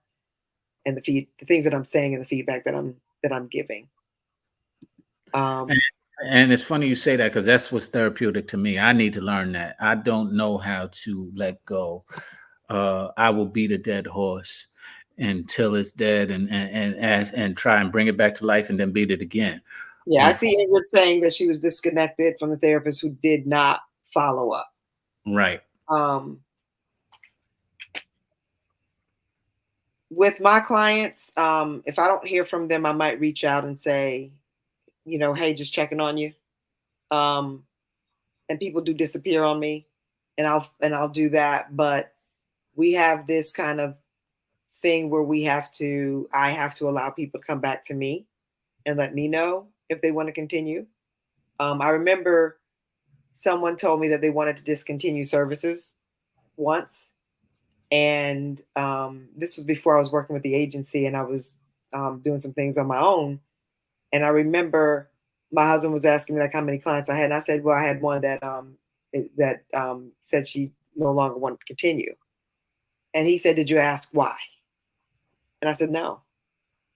and the things that I'm saying and the feedback that I'm giving. And, Um, and it's funny you say that because that's what's therapeutic to me. I need to learn that. I don't know how to let go. I will beat a dead horse until it's dead, and try and bring it back to life, and then beat it again. yeah, I Um, see Ingrid saying that she was disconnected from the therapist who did not follow up. right. Um, with my clients, if I don't hear from them, I might reach out and say, hey, just checking on you. Um, and people do disappear on me, and I'll do that. But we have this kind of thing where I have to allow people to come back to me and let me know if they want to continue. I remember someone told me that they wanted to discontinue services once, and this was before I was working with the agency, and I was doing some things on my own. And I remember my husband was asking me like how many clients I had, and I said, well, I had one that said she no longer wanted to continue, and he said, did you ask why? And I said, no,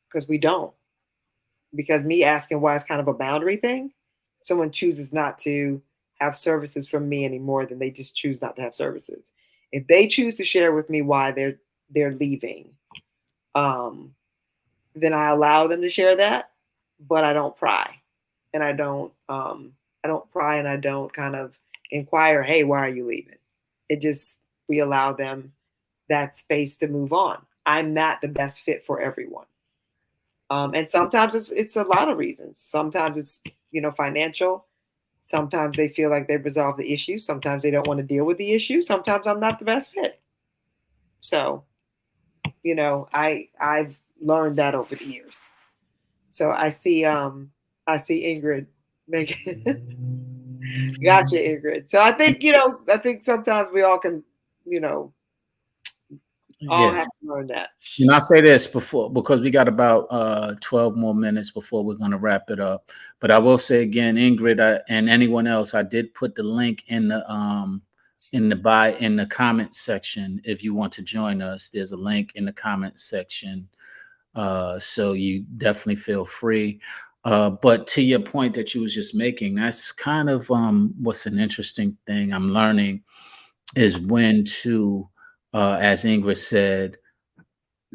because we don't. Because me asking why is kind of a boundary thing. If someone chooses not to have services from me anymore, then they just choose not to have services. If they choose to share with me why they're leaving, um, then I allow them to share that, but I don't pry, and I don't pry, and I don't kind of inquire, hey, why are you leaving? It just we allow them that space to move on. I'm not the best fit for everyone. And sometimes it's a lot of reasons. Sometimes it's financial. Sometimes they feel like they've resolved the issue. Sometimes they don't want to deal with the issue. Sometimes I'm not the best fit. So I've learned that over the years. So I see Ingrid making gotcha, Ingrid. So I think sometimes we all can you know all Yeah. have to learn that. And I'll say this before, because we got about 12 more minutes before we're going to wrap it up. But I will say again, Ingrid, and anyone else, I did put the link in the comment section. If you want to join us, there's a link in the comment section. So you definitely feel free. But to your point that you was just making, that's kind of what's an interesting thing I'm learning is when to, as Ingrid said,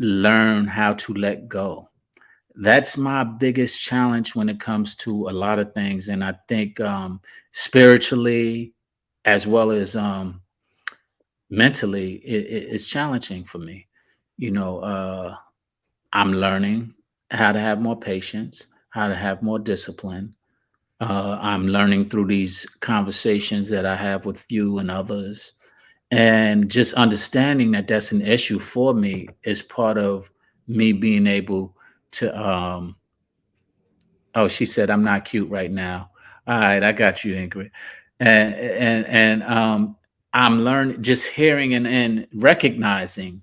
learn how to let go. That's my biggest challenge when it comes to a lot of things. And I think spiritually as well as mentally, it's challenging for me. You know, I'm learning how to have more patience, how to have more discipline. I'm learning through these conversations that I have with you and others. And just understanding that that's an issue for me is part of me being able to oh, she said I'm not cute right now. All right, I got you, Ingrid. And I'm learning, just hearing and recognizing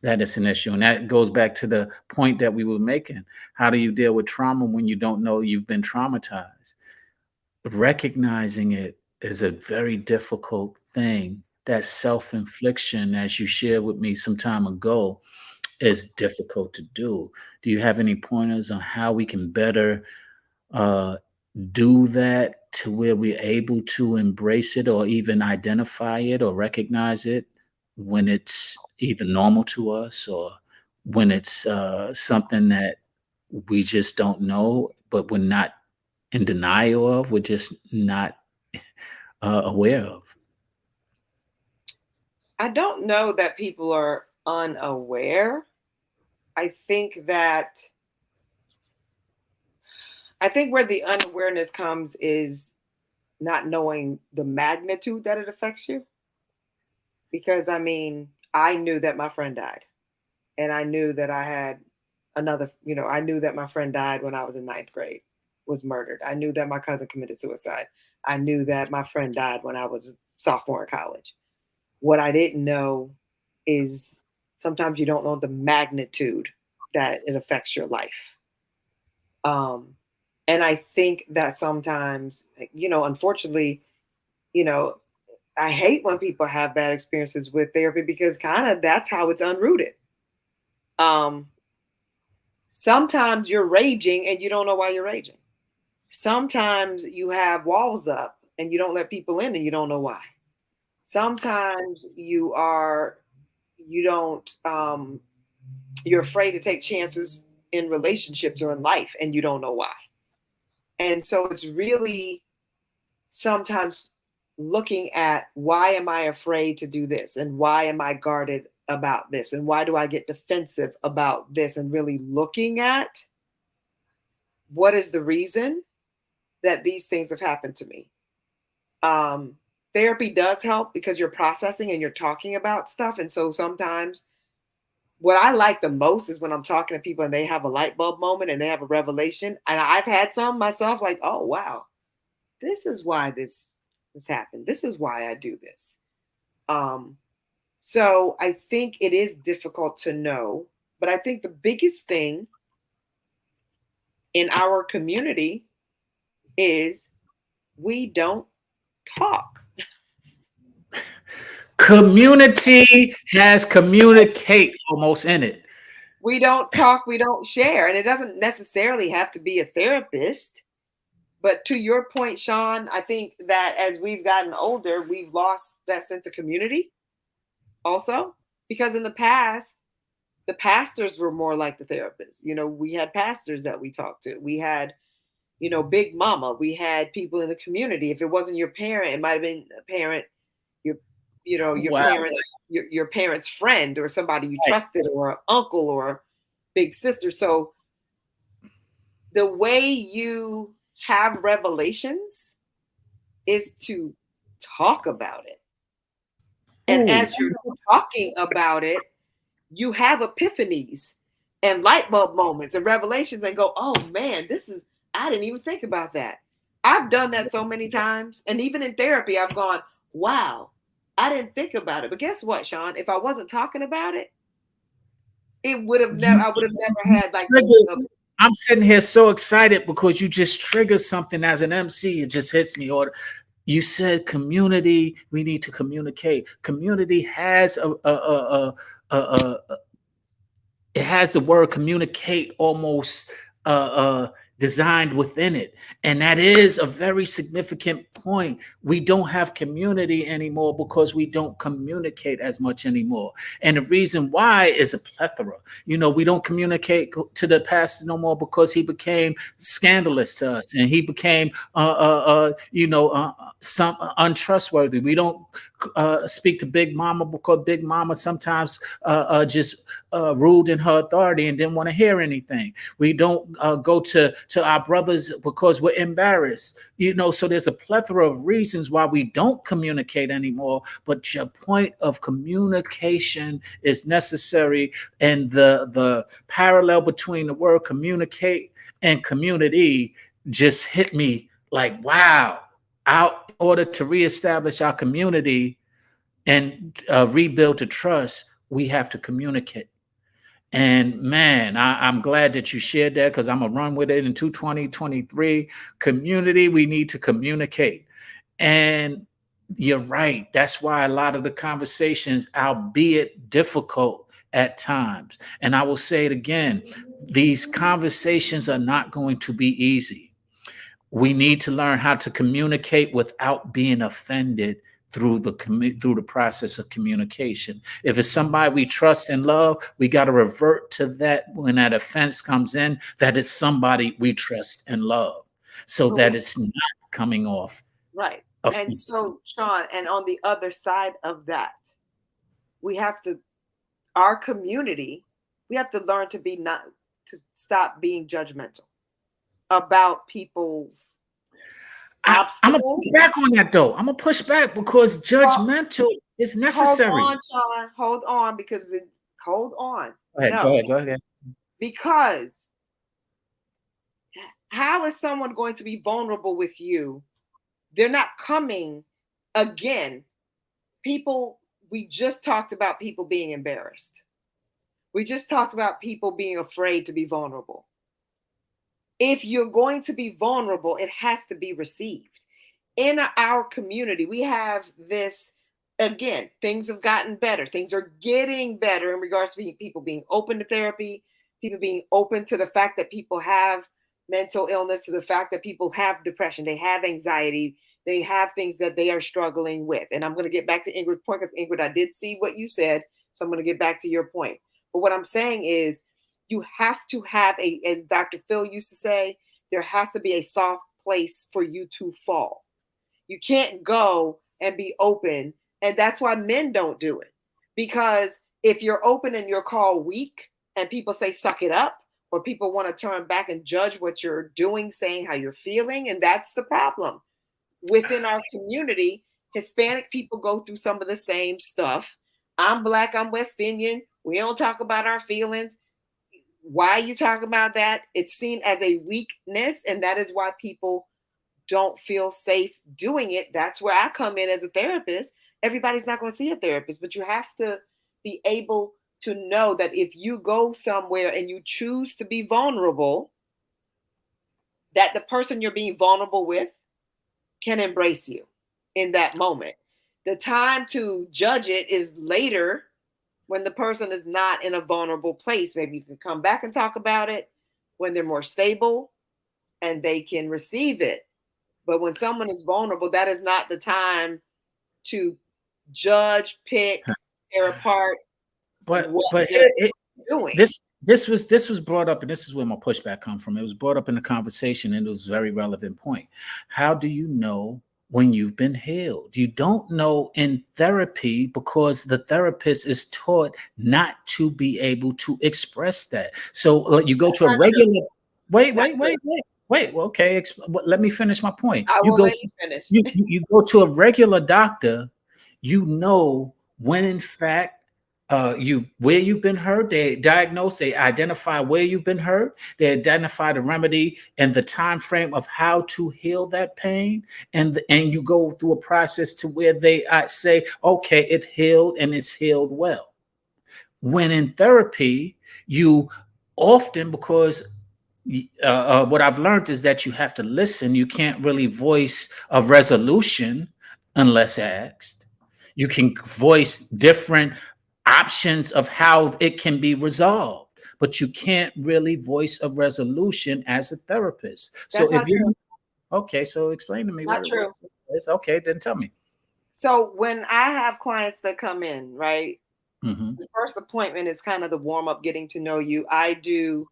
that it's an issue. And that goes back to the point that we were making. How do you deal with trauma when you don't know you've been traumatized? Recognizing it is a very difficult thing. That self-infliction, as you shared with me some time ago, is difficult to do. Do you have any pointers on how we can better uh, do that to where we're able to embrace it or even identify it or recognize it when it's either normal to us or when it's something that we just don't know, but we're not in denial of, we're just not aware of. I don't know that people are unaware. I think that I think where the unawareness comes is not knowing the magnitude that it affects you. Because I mean, I knew that my friend died, and I knew that I had another. I knew that my friend died when I was in ninth grade, was murdered. I knew that my cousin committed suicide. I knew that my friend died when I was a sophomore in college. What I didn't know is sometimes you don't know the magnitude that it affects your life. Um, and I think that sometimes, unfortunately, you know, I hate when people have bad experiences with therapy because kind of that's how it's unrooted. Um, Sometimes you're raging and you don't know why you're raging. Sometimes you have walls up and you don't let people in and you don't know why. Sometimes you don't, you're afraid to take chances in relationships or in life and you don't know why. And so it's really sometimes looking at why am I afraid to do this and why am I guarded about this and why do I get defensive about this and really looking at what is the reason that these things have happened to me. Um, Therapy does help because you're processing and you're talking about stuff. And so sometimes what I like the most is when I'm talking to people and they have a light bulb moment and they have a revelation. And I've had some myself like, oh, wow, this is why this happened. This is why I do this. Um, so I think it is difficult to know, but I think the biggest thing in our community is we don't talk. Community has communicate almost in it. We don't talk, we don't share. And it doesn't necessarily have to be a therapist. But to your point, Sean, I think that as we've gotten older, we've lost that sense of community also. Because in the past, the pastors were more like the therapists. We had pastors that we talked to. We had, Big Mama. We had people in the community. If it wasn't your parent, it might have been a parent, your, your Wow. parents, your parents' friend or somebody you trusted or an uncle or big sister. So the way you have revelations is to talk about it. And Ooh. as you're talking about it, you have epiphanies and light bulb moments and revelations and go, oh man, I didn't even think about that. I've done that so many times. And even in therapy, I've gone, wow, I didn't think about it. But guess what, Sean? If I wasn't talking about it, You, I would have never you had like triggered. I'm sitting here so excited because you just triggered something as an MC. It just hits me. Or you said community. We need to communicate. Community has a it has the word communicate almost uh, uh, designed within it. And that is a very significant point. We don't have community anymore because we don't communicate as much anymore. And the reason why is a plethora. We don't communicate to the pastor no more because he became scandalous to us and he became, some untrustworthy. We don't speak to Big Mama because Big Mama sometimes just ruled in her authority and didn't want to hear anything. We don't go to our brothers because we're embarrassed. So there's a plethora of reasons why we don't communicate anymore. But your point of communication is necessary, and the parallel between the word communicate and community just hit me like, wow. In order to reestablish our community and rebuild the trust, we have to communicate. And man, I'm glad that you shared that because I'm going to run with it in 2023. Community, we need to communicate. And you're right. That's why a lot of the conversations, albeit difficult at times, and I will say it again, these conversations are not going to be easy. We need to learn how to communicate without being offended through through the process of communication. If it's somebody we trust and love, we got to revert to that when that offense comes in, that it's somebody we trust and love, so But that we it's not coming off right. And offensive. so, Sean, and on the other side of that, we have to our community, we have to learn to be not to stop being judgmental about people's I'm gonna obstacles. push back on that though. I'm gonna push back because Well, judgmental is hold necessary. on, Sean. Hold on, because hold on. Go ahead, go No, ahead, go ahead. because how is someone going to be vulnerable with you? They're not coming again. People, we just talked about people being embarrassed. We just talked about people being afraid to be vulnerable. If you're going to be vulnerable, it has to be received. In our community, we have this again, things have gotten better. Things are getting better in regards to people being open to therapy, people being open to the fact that people have mental illness, to the fact that people have depression, they have anxiety, they have things that they are struggling with. And I'm going to get back to Ingrid's point because, Ingrid, I did see what you said. So I'm going to get back to your point. But what I'm saying is, you have to have as Dr. Phil used to say, there has to be a soft place for you to fall. You can't go and be open. And that's why men don't do it. Because if you're open and you're called weak and people say, suck it up, or people want to turn back and judge what you're doing, saying how you're feeling. And that's the problem. Within our community, Hispanic people go through some of the same stuff. I'm Black, I'm West Indian. We don't talk about our feelings. Why you talk about that? It's seen as a weakness. And that is why people don't feel safe doing it. That's where I come in as a therapist. Everybody's not going to see a therapist, but you have to be able to know that if you go somewhere and you choose to be vulnerable, that the person you're being vulnerable with can embrace you in that moment. The time to judge it is later when the person is not in a vulnerable place. Maybe you can come back and talk about it when they're more stable and they can receive it. But when someone is vulnerable, that is not the time to judge, pick, tear apart what But they're doing. this was brought up, and this is where my pushback come from. It was brought up in the conversation, and it was a very relevant point. How do you know when you've been healed? You don't know in therapy because the therapist is taught not to be able to express that. So you go That's to a not true. regular. Wait, Not wait, true. wait, wait, wait. Well, okay, let me finish my point. I You will go let to you finish. you go to a regular doctor. You know when in fact you where you've been hurt. They diagnose, they identify where you've been hurt, they identify the remedy and the time frame of how to heal that pain, and you go through a process to where they say, okay, it healed and it's healed well. When in therapy, you often, because what I've learned is that you have to listen. You can't really voice a resolution unless asked. You can voice different options of how it can be resolved, but you can't really voice a resolution as a therapist. So That's not if true. you okay, so explain to me Not what true. is okay, then tell me. So when I have clients that come in, right, Hmm. the first appointment is kind of the warm up, getting to know you. I do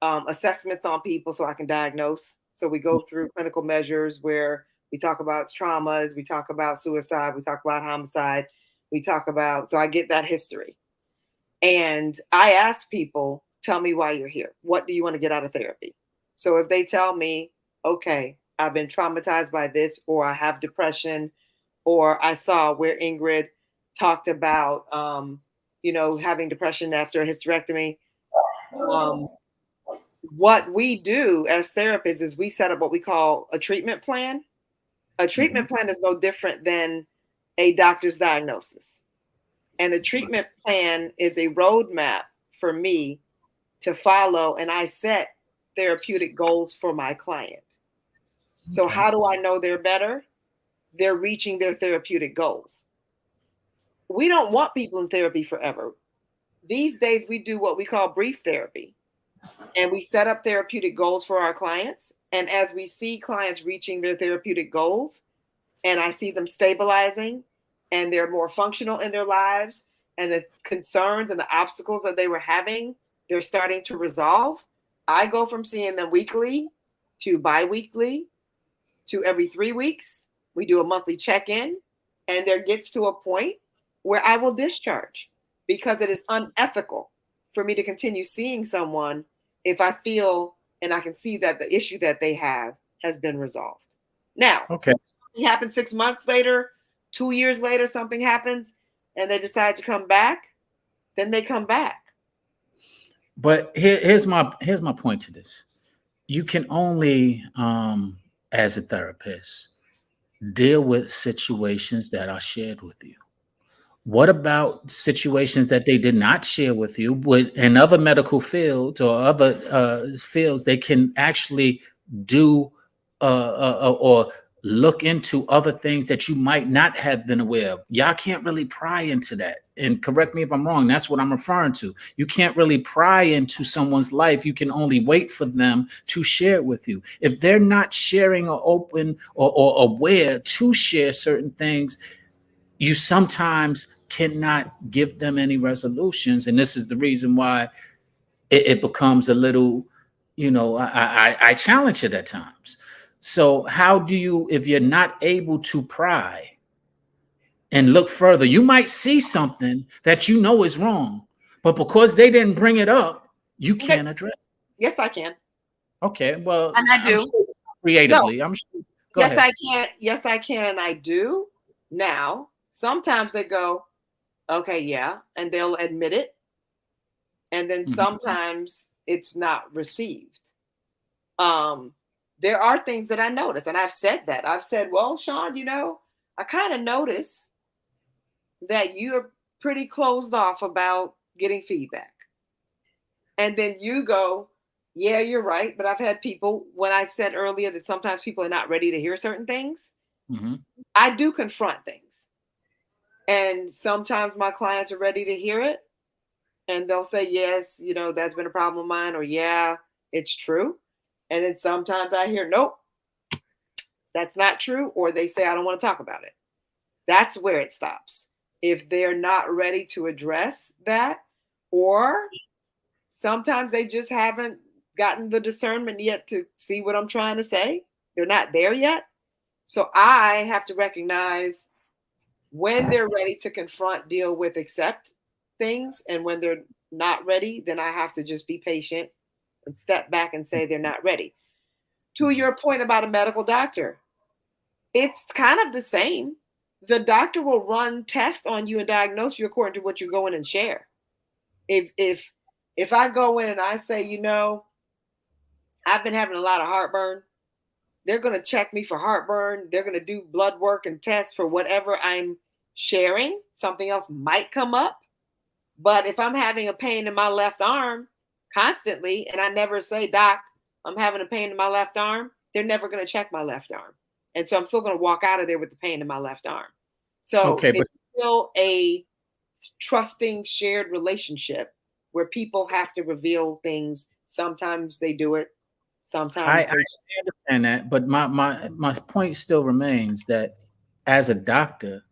assessments on people so I can diagnose. So we go through clinical measures where we talk about traumas, we talk about suicide, we talk about homicide, we talk about, so I get that history. And I ask people, tell me why you're here. What do you want to get out of therapy? So if they tell me, okay, I've been traumatized by this, or I have depression, or I saw where Ingrid talked about, having depression after a hysterectomy. Um, what we do as therapists is we set up what we call a treatment plan. A Hmm. treatment plan is no different than a doctor's diagnosis. And the treatment plan is a roadmap for me to follow, and I set therapeutic goals for my client. So, Okay. how do I know they're better? They're reaching their therapeutic goals. We don't want people in therapy forever. These days, we do what we call brief therapy, and we set up therapeutic goals for our clients. And as we see clients reaching their therapeutic goals, and I see them stabilizing, and they're more functional in their lives, and the concerns and the obstacles that they were having, they're starting to resolve, I go from seeing them weekly to bi-weekly to every 3 weeks. We do a monthly check-in, and there gets to a point where I will discharge, because it is unethical for me to continue seeing someone if I feel and I can see that the issue that they have has been resolved. Now, Okay. it happens 6 months later, 2 years later, something happens and they decide to come back, then they come back. But here's my point to this. You can only, as a therapist, deal with situations that are shared with you. What about situations that they did not share with you? With in other medical fields or other fields, they can actually do or look into other things that you might not have been aware of. Y'all can't really pry into that. And correct me if I'm wrong. That's what I'm referring to. You can't really pry into someone's life. You can only wait for them to share it with you. If they're not sharing or open or aware to share certain things, you sometimes cannot give them any resolutions, and this is the reason why it becomes a little, I challenge it at times. So how do you, if you're not able to pry and look further, you might see something that you know is wrong, but because they didn't bring it up, you Okay. can't address it. Yes, I can. Okay, well, And I I'm do. sure No, creatively, I'm sure. Go yes, ahead. I can. Yes, I can. And I do. Now, sometimes they go, okay, yeah, and they'll admit it. And then Mhm. sometimes it's not received. Um, there are things that I notice, and I've said that. I've said, well, Sean, I kind of notice that you're pretty closed off about getting feedback. And then you go, yeah, you're right. But I've had people, when I said earlier that sometimes people are not ready to hear certain things, Mhm. I do confront things. And sometimes my clients are ready to hear it. And they'll say, yes, that's been a problem of mine, or yeah, it's true. And then sometimes I hear, nope, that's not true. Or they say, I don't want to talk about it. That's where it stops. If they're not ready to address that, or sometimes they just haven't gotten the discernment yet to see what I'm trying to say. They're not there yet. So I have to recognize when they're ready to confront, deal with, accept things. And when they're not ready, then I have to just be patient and step back and say they're not ready. To Mhm. your point about a medical doctor, it's kind of the same. The doctor will run tests on you and diagnose you according to what you go in and share. If I go in and I say, I've been having a lot of heartburn, they're going to check me for heartburn. They're going to do blood work and tests for whatever I'm sharing. Something else might come up. But if I'm having a pain in my left arm constantly and I never say, Doc, I'm having a pain in my left arm, they're never going to check my left arm. And so I'm still going to walk out of there with the pain in my left arm. So Okay, but it's still a trusting, shared relationship where people have to reveal things. Sometimes they do it, sometimes I they. understand that, but my point still remains that as a doctor,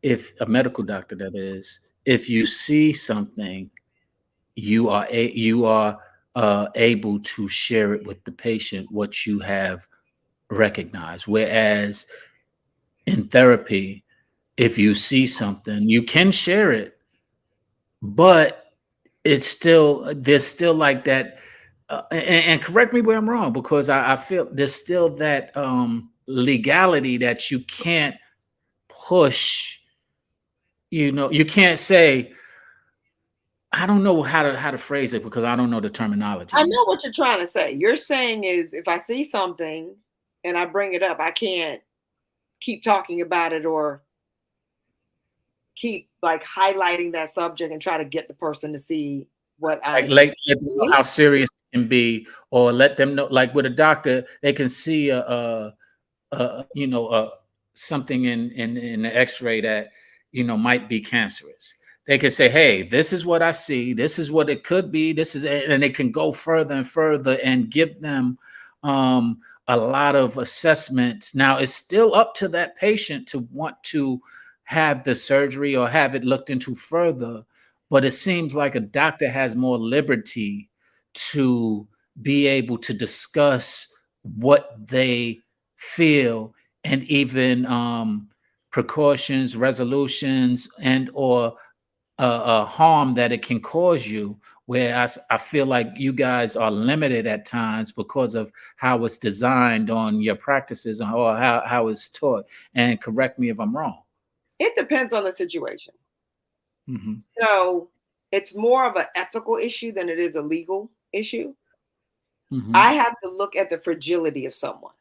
if a medical doctor that is, if you see something, you are able to share it with the patient what you have recognized. Whereas in therapy, if you see something, you can share it, but it's still there's still like that. And correct me where I'm wrong, because I feel there's still that legality that you can't push. You can't say, I don't know how to phrase it because I don't know the I terminology. know what you're trying to say. You're saying is if I see something and I bring it up, I can't keep talking about it or keep like highlighting that subject and try to get the person to see what Like, I'm let them know seeing. how serious it can be, or let them know, like with a doctor, they can see something in the X-ray that might be cancerous. They can say, "Hey, this is what I see. This is what it could be. This is," and they can go further and further and give them a lot of assessments. Now, it's still up to that patient to want to have the surgery or have it looked into further, but it seems like a doctor has more liberty to be able to discuss what they feel, and even precautions, resolutions, and or harm that it can cause you. Whereas I feel like you guys are limited at times because of how it's designed on your practices or how it's taught. And correct me if I'm wrong. It depends on the situation. Hmm. So it's more of an ethical issue than it is a legal issue. Hmm. I have to look at the fragility of someone.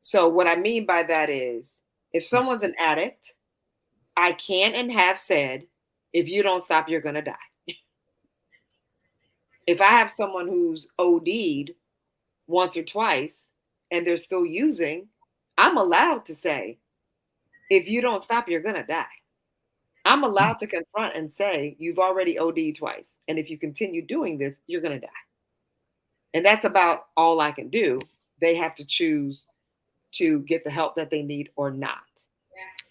So what I mean by that is if someone's an addict, I can and have said, if you don't stop, you're going to die. If I have someone who's OD'd once or twice and they're still using, I'm allowed to say, if you don't stop, you're going to die. I'm allowed to confront and say, you've already OD'd twice. And if you continue doing this, you're going to die. And that's about all I can do. They have to choose to get the help that they need or not.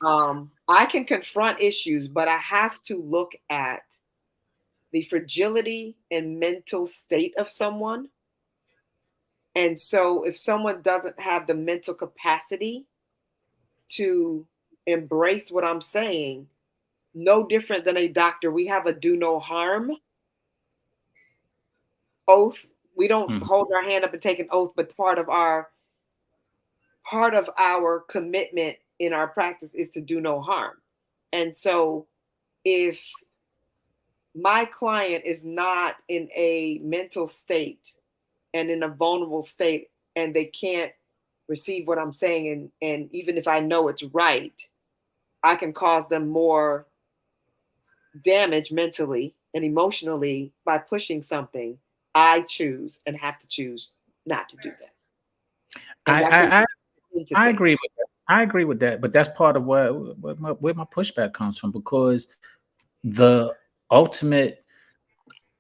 I can confront issues, but I have to look at the fragility and mental state of someone. And so if someone doesn't have the mental capacity to embrace what I'm saying, no different than a doctor, we have a do no harm oath. We don't Hmm. hold our hand up and take an oath, but part of our commitment in our practice is to do no harm. And so if my client is not in a mental state and in a vulnerable state and they can't receive what I'm saying, and even if I know it's right, I can cause them more damage mentally and emotionally by pushing something, I choose and have to choose not to do that. And I, that's what I I we into I things. agree with that. I agree with that, but that's part of where my pushback comes from, because the ultimate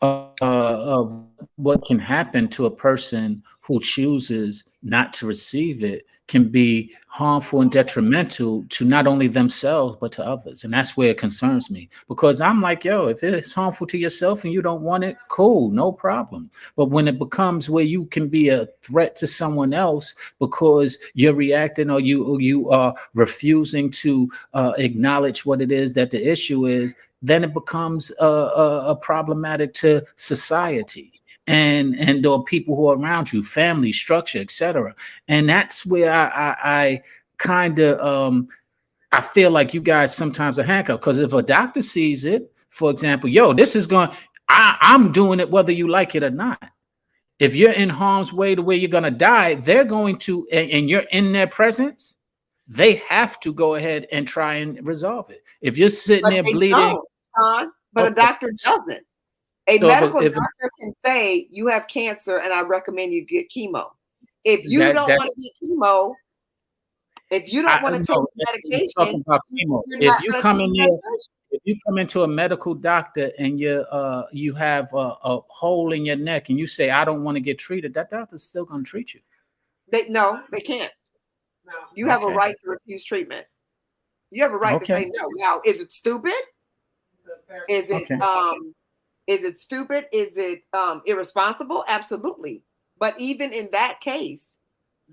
of what can happen to a person who chooses not to receive it can be harmful and detrimental to not only themselves but to others. And that's where it concerns me, because I'm like, yo, if it's harmful to yourself and you don't want it, cool, no problem. But when it becomes where you can be a threat to someone else because you're reacting, or you are refusing to acknowledge what it is that the issue is, then it becomes a problematic to society and or people who are around you, family structure, etc. And that's where I kind of I feel like you guys sometimes are handcuffed, because if a doctor sees it, for example, yo, this is going, I'm doing it whether you like it or not. If you're in harm's way to where you're going to die, they're going to, and you're in their presence, they have to go ahead and try and resolve it. If you're sitting But there they bleeding, don't, Sean. But a okay, doctor doesn't. A so medical if doctor can say you have cancer and I recommend you get chemo. If you that don't want that's to get chemo, if you don't I want to take no, the we're talking medication, about chemo. you're If not you going to come take in the there, medication. if you come into a medical doctor and you have a hole in your neck and you say I don't want to get treated, that doctor's still going to treat you. No, they can't. You have a Okay, right to refuse treatment. You have a right to okay, say no. Now, is it stupid? Is it okay. is it stupid? Is it irresponsible? Absolutely. But even in that case,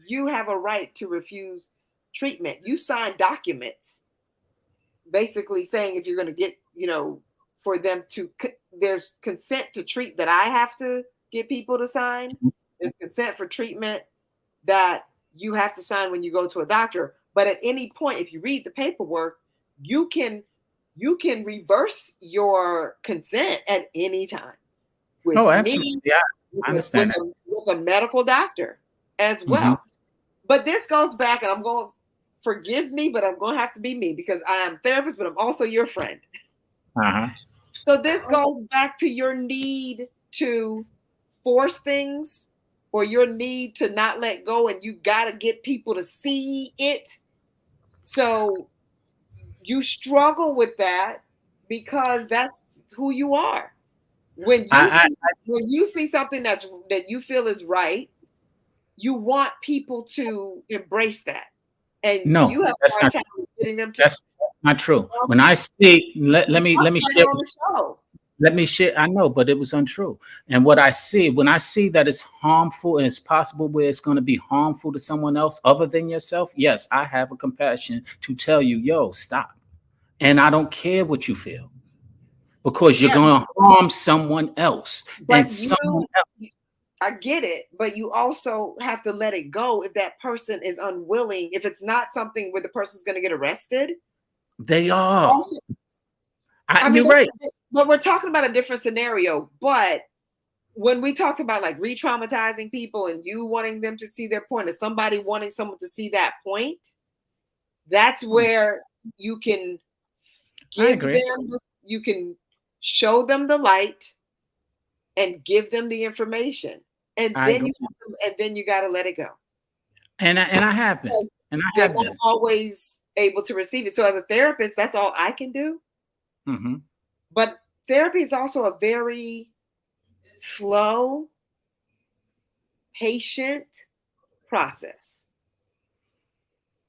you have a right to refuse treatment. You sign documents basically saying if you're going to get, for them to, there's consent to treat that I have to get people to sign. There's consent for treatment that you have to sign when you go to a doctor. But at any point, if you read the paperwork, you can you can reverse your consent at any time with Oh, absolutely. me, Yeah, with I a, understand that. with a medical doctor as Hmm. well. But this goes back, and I'm going, forgive me, but I'm going to have to be me because I am a therapist, but I'm also your friend. Uh-huh. So this goes back to your need to force things, or your need to not let go, and you got to get people to see it. So you struggle with that because that's who you are. When you I see when you see something that you feel is right, you want people to embrace that. And no, you have a that's hard not time true. getting them to. That's Not true. Well, When I see, let talked me about it share. on the show. Let me share. I know, but it was untrue. And what I see, when I see that it's harmful and it's possible where it's going to be harmful to someone else other than yourself, yes, I have a compassion to tell you, yo, stop. And I don't care what you feel because you're Yeah, going to harm someone else and but someone else. I get it, but you also have to let it go if that person is unwilling. If it's not something where the person's going to get arrested, They are. also, I mean, You're right. but we're talking about a different scenario. But when we talk about like re-traumatizing people and you wanting them to see their point, or somebody wanting someone to see that point, that's where you can I give agree. them, you can show them the light and give them the information, and I then agree. you got to let it go. And I have been. Because And I they're have not been. always able to receive it. So as a therapist, that's all I can do. Hmm. But therapy is also a very slow, patient process.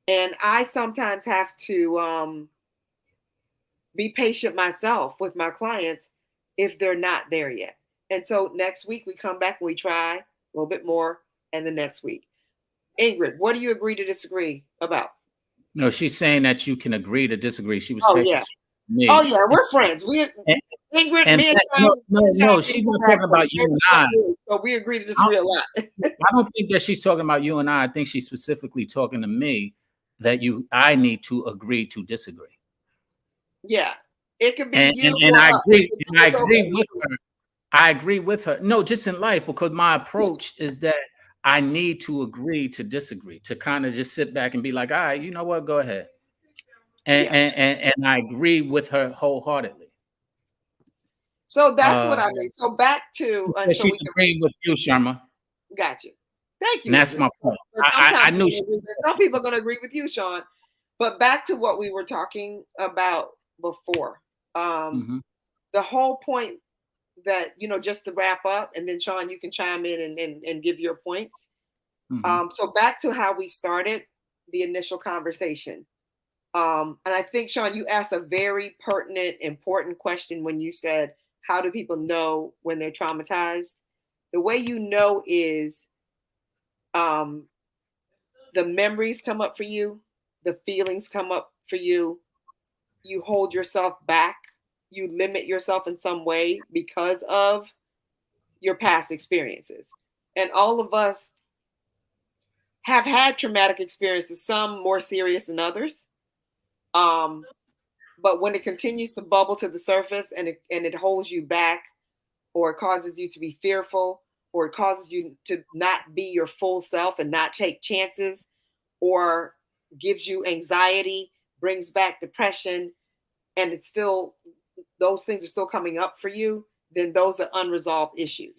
And I sometimes have to be patient myself with my clients if they're not there yet. And so next week we come back and we try a little bit more, and the next week. Ingrid, what do you agree to disagree about? No, she's saying that you can agree to disagree. She was Oh checking yeah. Oh me. yeah, we're friends. We Ingrid, And me and no, Sean, no, me and Sean no, been she's not contact talking for about you over and 20 I. years, so we agree to I, disagree a lot. I don't think that she's talking about you and I. I think she's specifically talking to me that I need to agree to disagree. Yeah, it could be you And or I us. agree. And I It's agree okay. with her. I agree with her. No, just in life, because my approach is that I need to agree to disagree, to kind of just sit back and be like, all right, you know what, go ahead. Yeah. And I agree with her wholeheartedly. So that's what Uh, I mean. So back to, and but so we she's can agreeing with you, Sharma. got you. Thank And you, that's Ingrid. my point. But I sometimes knew people she. agree, but some people are going to agree with you, Sean. But back to what we were talking about before. Um, Mhm, the whole point that, just to wrap up, and then Sean, you can chime in and give your points. mhm. So back to how we started the initial conversation. And I think, Sean, you asked a very pertinent, important question when you said, how do people know when they're traumatized? The way you know is um, the memories come up for you, the feelings come up for you hold yourself back, you limit yourself in some way because of your past experiences. And all of us have had traumatic experiences, some more serious than others. Um, but when it continues to bubble to the surface and it holds you back, or it causes you to be fearful, or it causes you to not be your full self and not take chances, or gives you anxiety, brings back depression, and it's still, those things are still coming up for you, then those are unresolved issues.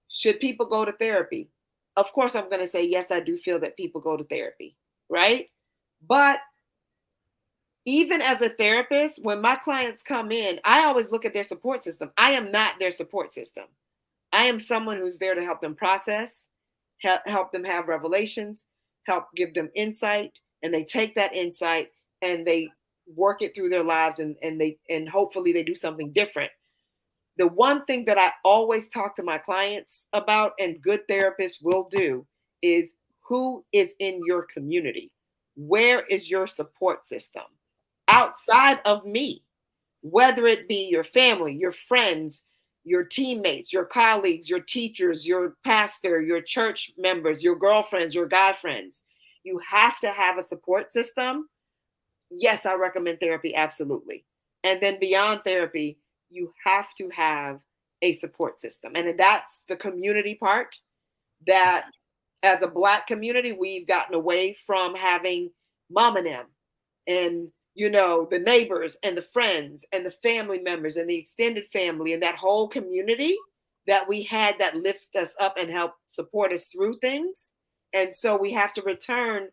Should people go to therapy? Of course, I'm going to say, yes, I do feel that people go to therapy, right? But even as a therapist, when my clients come in, I always look at their support system. I am not their support system. I am someone who's there to help them process, help them have revelations, help give them insight, and they take that insight and they work it through their lives, and hopefully they do something different. The one thing that I always talk to my clients about, and good therapists will do, is who is in your community? Where is your support system outside of me? Whether it be your family, your friends, your teammates, your colleagues, your teachers, your pastor, your church members, your girlfriends, your guy friends. You have to have a support system. Yes, I recommend therapy, absolutely. And then beyond therapy, you have to have a support system. And that's the community part that, as a Black community, we've gotten away from having mom and them and, the neighbors and the friends and the family members and the extended family and that whole community that we had that lifts us up and help support us through things. And so we have to return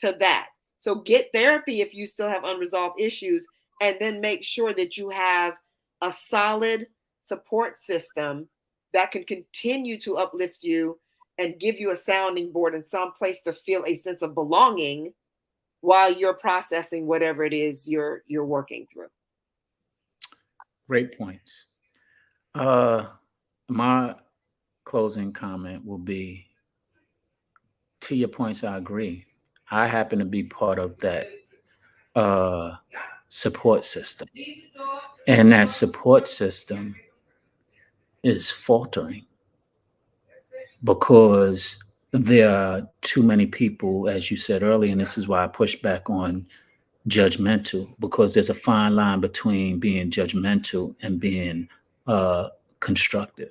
to that. So get therapy if you still have unresolved issues, and then make sure that you have a solid support system that can continue to uplift you and give you a sounding board and some place to feel a sense of belonging while you're processing whatever it is you're working through. Great points. Uh, my closing comment will be, to your points, I agree. I happen to be part of that uh, support system, and that support system is faltering because there are too many people, as you said earlier, and this is why I push back on judgmental, because there's a fine line between being judgmental and being constructive.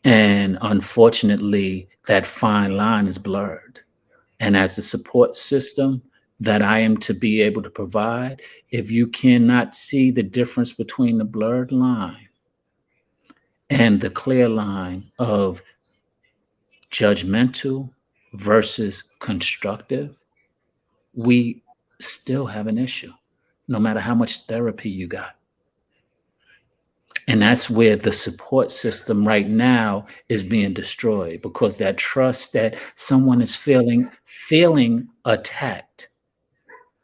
And unfortunately, that fine line is blurred. And as a support system that I am to be able to provide, if you cannot see the difference between the blurred line and the clear line of judgmental versus constructive, we still have an issue, no matter how much therapy you got. And that's where the support system right now is being destroyed, because that trust that someone is feeling attacked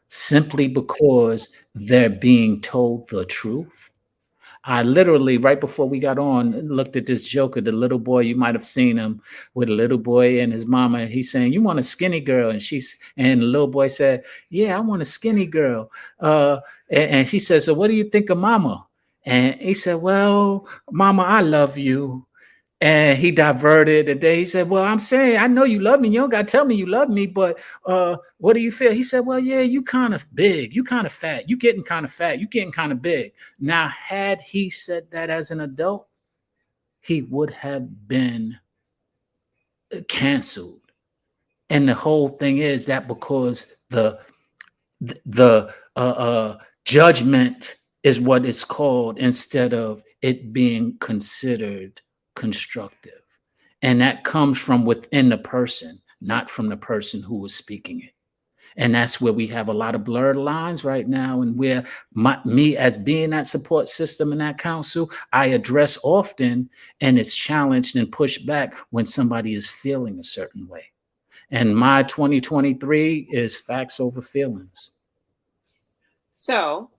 simply because they're being told the truth. I literally, right before we got on, looked at this Joker, the little boy. You might have seen him with a little boy and his mama. He's saying, "You want a skinny girl?" And the little boy said, "Yeah, I want a skinny girl." And she said, "So what do you think of mama?" And he said, "Well, mama, I love you." And he diverted, and then he said, "Well, I'm saying, I know you love me. You don't got to tell me you love me, but what do you feel?" He said, "Well, yeah, you kind of big. You kind of fat. You getting kind of fat. You getting kind of big." Now, had he said that as an adult, he would have been canceled. And the whole thing is that because the judgment is what it's called, instead of it being considered constructive. And that comes from within the person, not from the person who was speaking it. And that's where we have a lot of blurred lines right now. And where me, as being that support system and that counsel, I address often, and it's challenged and pushed back when somebody is feeling a certain way. And my 2023 is facts over feelings. So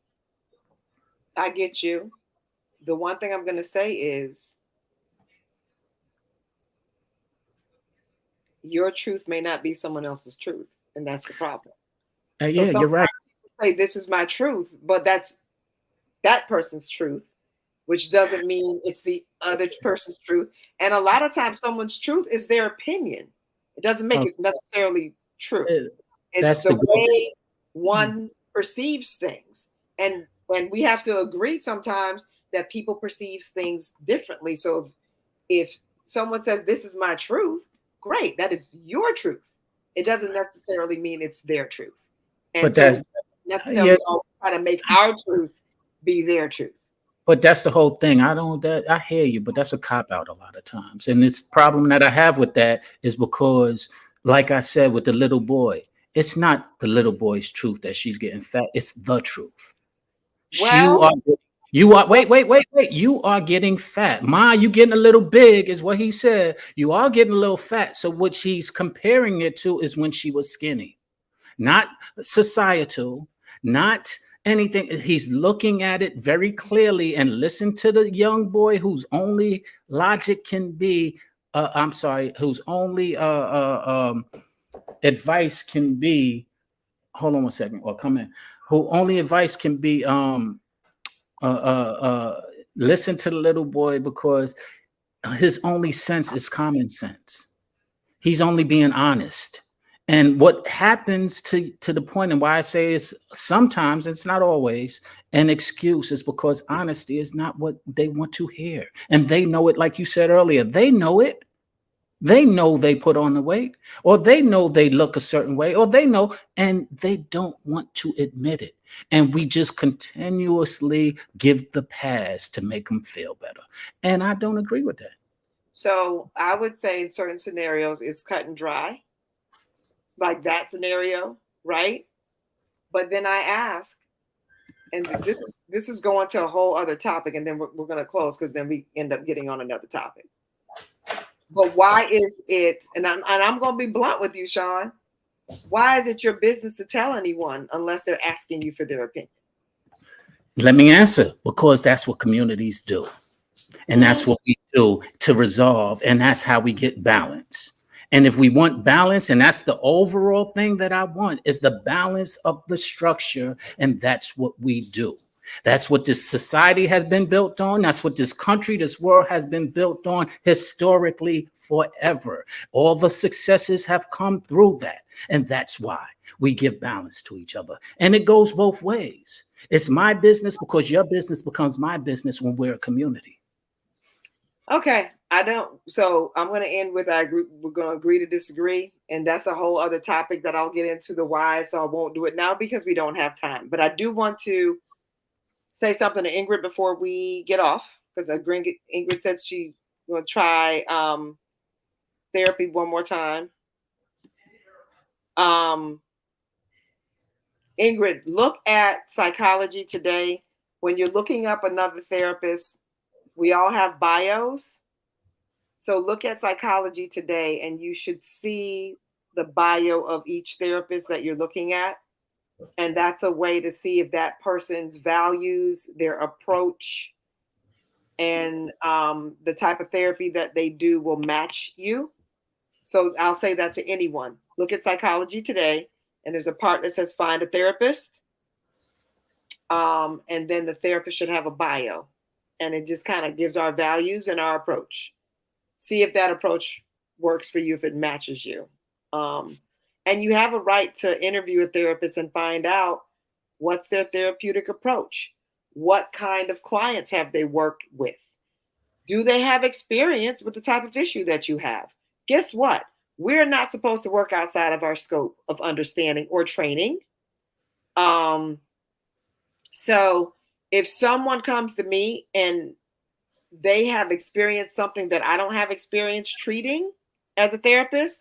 I get you. The one thing I'm going to say is your truth may not be someone else's truth, and that's the problem. So Yeah, you're sometimes right. say this is my truth, but that's that person's truth, which doesn't mean it's the other person's truth. And a lot of times, someone's truth is their opinion. It doesn't make Uh, it necessarily true. It's that's the the goal. way one perceives things, and we have to agree sometimes that people perceive things differently. So if someone says this is my truth, great, that is your truth. It doesn't necessarily mean it's their truth, and But so we that's don't yeah, necessarily always try to make our truth be their truth. but that's the whole thing. I hear you, but that's a cop out a lot of times. And this problem that I have with that is because, like I said, with the little boy, it's not the little boy's truth that she's getting fat. It's the truth. You Well, are you are well, wait. You are getting fat. Ma, you getting a little big, is what he said. You are getting a little fat. So what she's comparing it to is when she was skinny, not societal, not anything. He's looking at it very clearly, and listen to the young boy whose only logic can be, I'm sorry, whose only advice can be, hold on one second, or come in, who only advice can be, listen to the little boy, because his only sense is common sense. He's only being honest. And what happens to the point, and why I say it's sometimes, it's not always an excuse, is because honesty is not what they want to hear. And they know it, like you said earlier, they know it. They know they put on the weight, or they know they look a certain way, or they know, and they don't want to admit it. And we just continuously give the pass to make them feel better. And I don't agree with that. so I would say in certain scenarios it's cut and dry, like that scenario, right? But then I ask, and this is going to a whole other topic, and then we're going to close because then we end up getting on another topic. But why is it? And I'm going to be blunt with you, Sean. Why is it your business to tell anyone unless they're asking you for their opinion? Let me answer, because that's what communities do. And that's what we do to resolve. And that's how we get balance. And if we want balance, and that's the overall thing that I want, is the balance of the structure. And that's what we do. That's what this society has been built on. That's what this country, this world has been built on historically forever. All the successes have come through that. And that's why we give balance to each other. And it goes both ways. It's my business because your business becomes my business when we're a community. Okay, I don't. So I'm going to end with I agree. We're going to agree to disagree, and that's a whole other topic that I'll get into the why. So I won't do it now because we don't have time. But I do want to say something to Ingrid before we get off, because Ingrid said she will try therapy one more time. Um, Ingrid, look at Psychology Today. When you're looking up another therapist, we all have bios. So look at Psychology Today, and you should see the bio of each therapist that you're looking at. And that's a way to see if that person's values, their approach, and the type of therapy that they do will match you. So I'll say that to anyone. Look at Psychology Today, and there's a part that says find a therapist. And then the therapist should have a bio. And it just kind of gives our values and our approach. See if that approach works for you, if it matches you. And you have a right to interview a therapist and find out what's their therapeutic approach. What kind of clients have they worked with? Do they have experience with the type of issue that you have? Guess what? We're not supposed to work outside of our scope of understanding or training. So if someone comes to me and they have experienced something that I don't have experience treating as a therapist,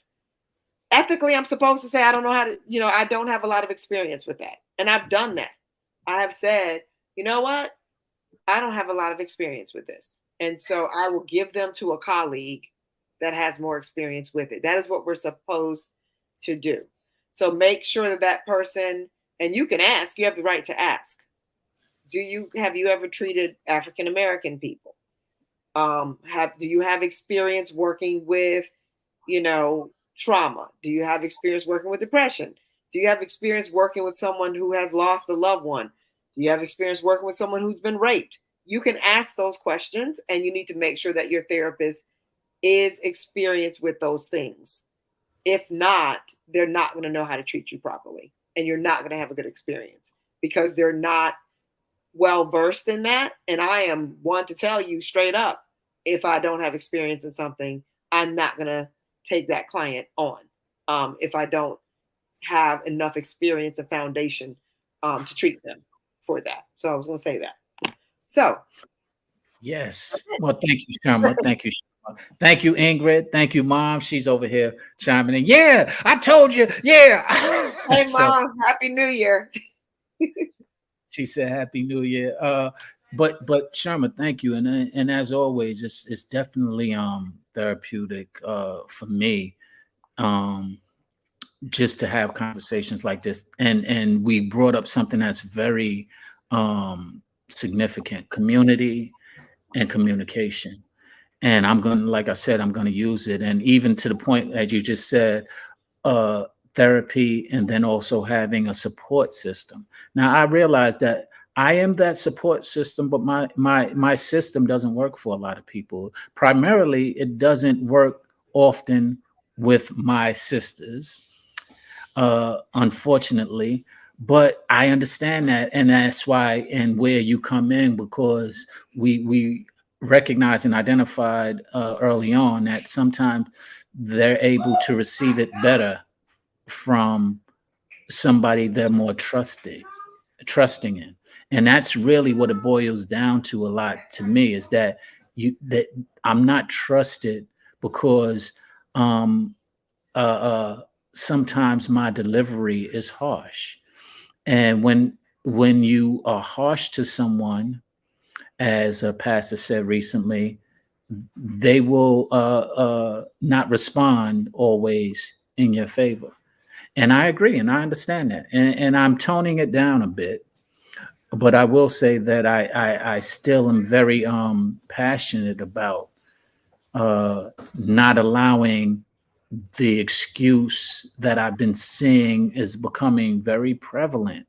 ethically, I'm supposed to say, I don't know how to, I don't have a lot of experience with that. And I've done that. I have said, you know what? I don't have a lot of experience with this. And so I will give them to a colleague that has more experience with it. That is what we're supposed to do. So make sure that that person, and you can ask, you have the right to ask. Have you ever treated African American people? Do you have experience working with, trauma? Do you have experience working with depression? Do you have experience working with someone who has lost a loved one? Do you have experience working with someone who's been raped? You can ask those questions, and you need to make sure that your therapist is experienced with those things. If not, they're not going to know how to treat you properly, and you're not going to have a good experience because they're not well versed in that. And I am one to tell you straight up, if I don't have experience in something, I'm not going to take that client on if I don't have enough experience and foundation to treat them for that. So I was going to say that. So Yes. Well, thank you, Shirma. Thank you, Shirma. Thank you, Ingrid. Thank you, Mom. She's over here chiming in. Yeah, I told you. Yeah. hey, So Mom, Happy New Year. she said, "Happy New Year." But Shirma, thank you. And as always, it's definitely therapeutic for me just to have conversations like this. And we brought up something that's very significant: community and communication. And I'm going to, like I said, I'm going to use it. And even to the point that you just said, therapy, and then also having a support system. Now, I realize that I am that support system, but my system doesn't work for a lot of people. Primarily, it doesn't work often with my sisters, unfortunately. But I understand that, and that's why and where you come in, because we recognized and identified early on that sometimes they're able to receive it better from somebody they're more trusting in. And that's really what it boils down to a lot to me, is that that I'm not trusted because um uh, uh sometimes my delivery is harsh. And when you are harsh to someone, as a pastor said recently, they will not respond always in your favor. And I agree, and I understand that, and I'm toning it down a bit. But I will say that I still am very passionate about not allowing the excuse that I've been seeing is becoming very prevalent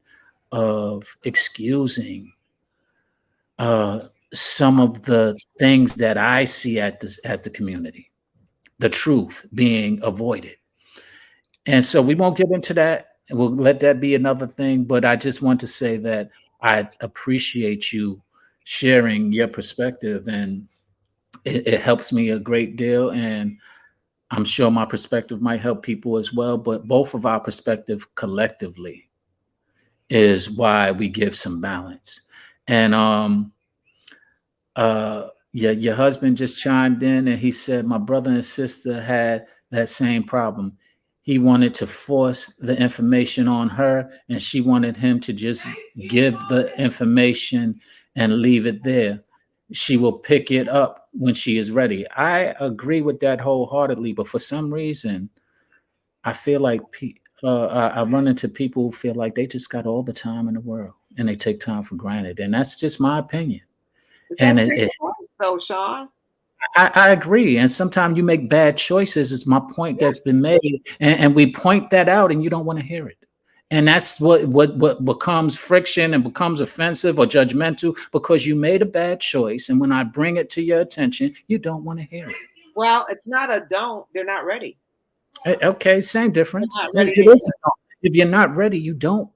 of excusing uh, some of the things that I see at this, as the community, the truth being avoided. And so we won't get into that. And we'll let that be another thing. But I just want to say that I appreciate you sharing your perspective, and it helps me a great deal. And I'm sure my perspective might help people as well. But both of our perspective collectively is why we give some balance. And yeah, your husband just chimed in and he said my brother and sister had that same problem. He wanted to force the information on her, and she wanted him to just give the information and leave it there. She will pick it up when she is ready. I agree with that wholeheartedly, but for some reason I feel like I run into people who feel like they just got all the time in the world and they take time for granted, and that's just my opinion. But And that's your choice, though, Sean. I agree. And sometimes you make bad choices, is my point Yeah. that's been made. And we point that out and you don't want to hear it. And that's what becomes friction and becomes offensive or judgmental, because you made a bad choice. And when I bring it to your attention, you don't want to hear it. Well, it's not a don't. They're not ready. Okay, same They're difference. not It ready to is. hear. If you're not ready, you don't.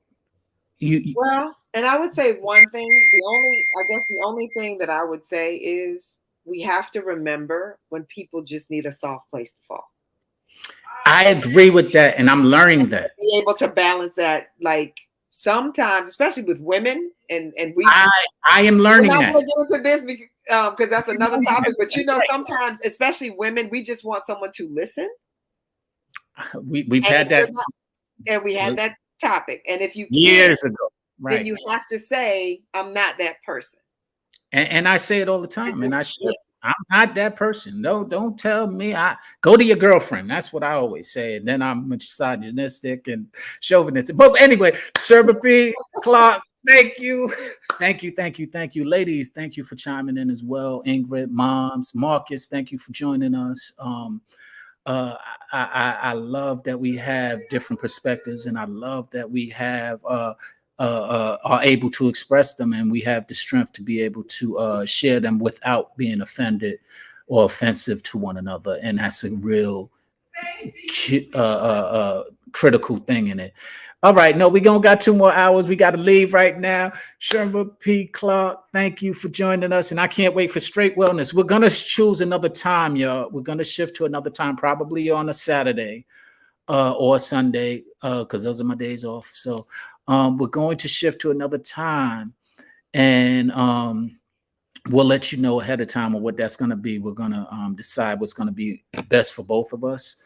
You Well, and I would say one thing, I guess the only thing that I would say is we have to remember when people just need a soft place to fall. I agree with that, and I'm learning that. Be able to balance that, like sometimes, especially with women, and I I am we're learning not that. going to get into this because that's another topic. But sometimes, especially women, we just want someone to listen. We've And had if you're that not, and we had that topic, and if you can't, years ago, then right? you have to say, "I'm not that person." And I say it all the And time, to and I should. listen. I'm not that person. No, don't tell me. I go to your girlfriend. That's what I always say. And then I'm misogynistic and chauvinistic. But anyway, Shirma P. Clark, thank you. Thank you, thank you, thank you. Ladies, thank you for chiming in as well. Ingrid, moms, Marcus, thank you for joining us. Uh, I love that we have different perspectives, and I love that we have are able to express them, and we have the strength to be able to share them without being offended or offensive to one another. And that's a real critical thing in it. All right, no, we gonna got 2 more hours. We got to leave right now. Shirma P. Clark, thank you for joining us, and I can't wait for Straight Wellness. We're gonna choose another time, y'all. We're gonna shift to another time, probably on a Saturday or Sunday, because those are my days off. So we're going to shift to another time, and we'll let you know ahead of time of what that's going to be. We're going to decide what's going to be best for both of us.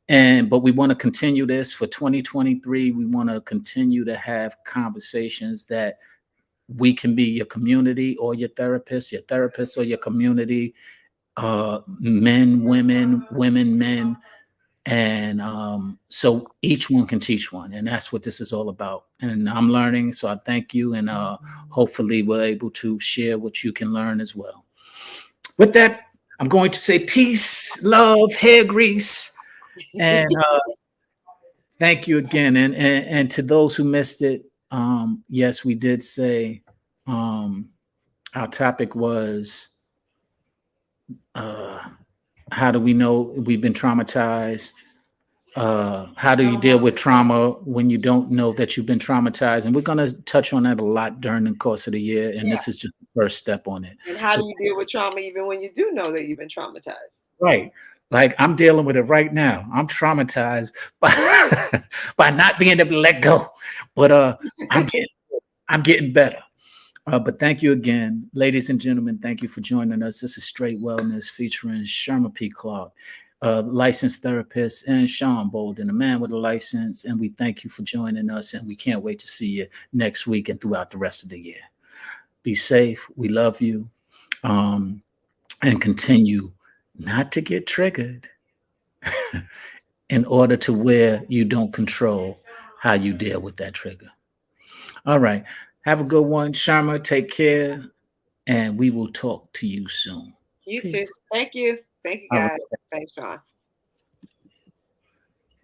But we want to continue this for 2023. We want to continue to have conversations that we can be your community or your therapist or your community, men, women, men. And so each one can teach one. And that's what this is all about. And I'm learning. So I thank you. And hopefully we're able to share what you can learn as well. With that, I'm going to say peace, love, hair grease. And thank you again. And to those who missed it, yes, we did say our topic was how do we know we've been traumatized? How do you deal with trauma when you don't know that you've been traumatized? And we're going to touch on that a lot during the course of the year. And Yeah. this is just the first step on it. And how So, do you deal with trauma even when you do know that you've been traumatized? right. Like I'm dealing with it right now. I'm traumatized by, by not being able to let go. But I'm getting I'm getting better. But thank you again, ladies and gentlemen. Thank you for joining us. This is Straight Wellness featuring Shirma P. Clark, licensed therapist, and Sean Bouldin, a man with a license. And we thank you for joining us. And we can't wait to see you next week and throughout the rest of the year. Be safe. We love you. And continue not to get triggered in order to where you don't control how you deal with that trigger. All right. Have a good one, Shirma. Take care, and we will talk to you soon. You too. Peace. Thank you. Thank you, All guys. right. Thanks, Sean.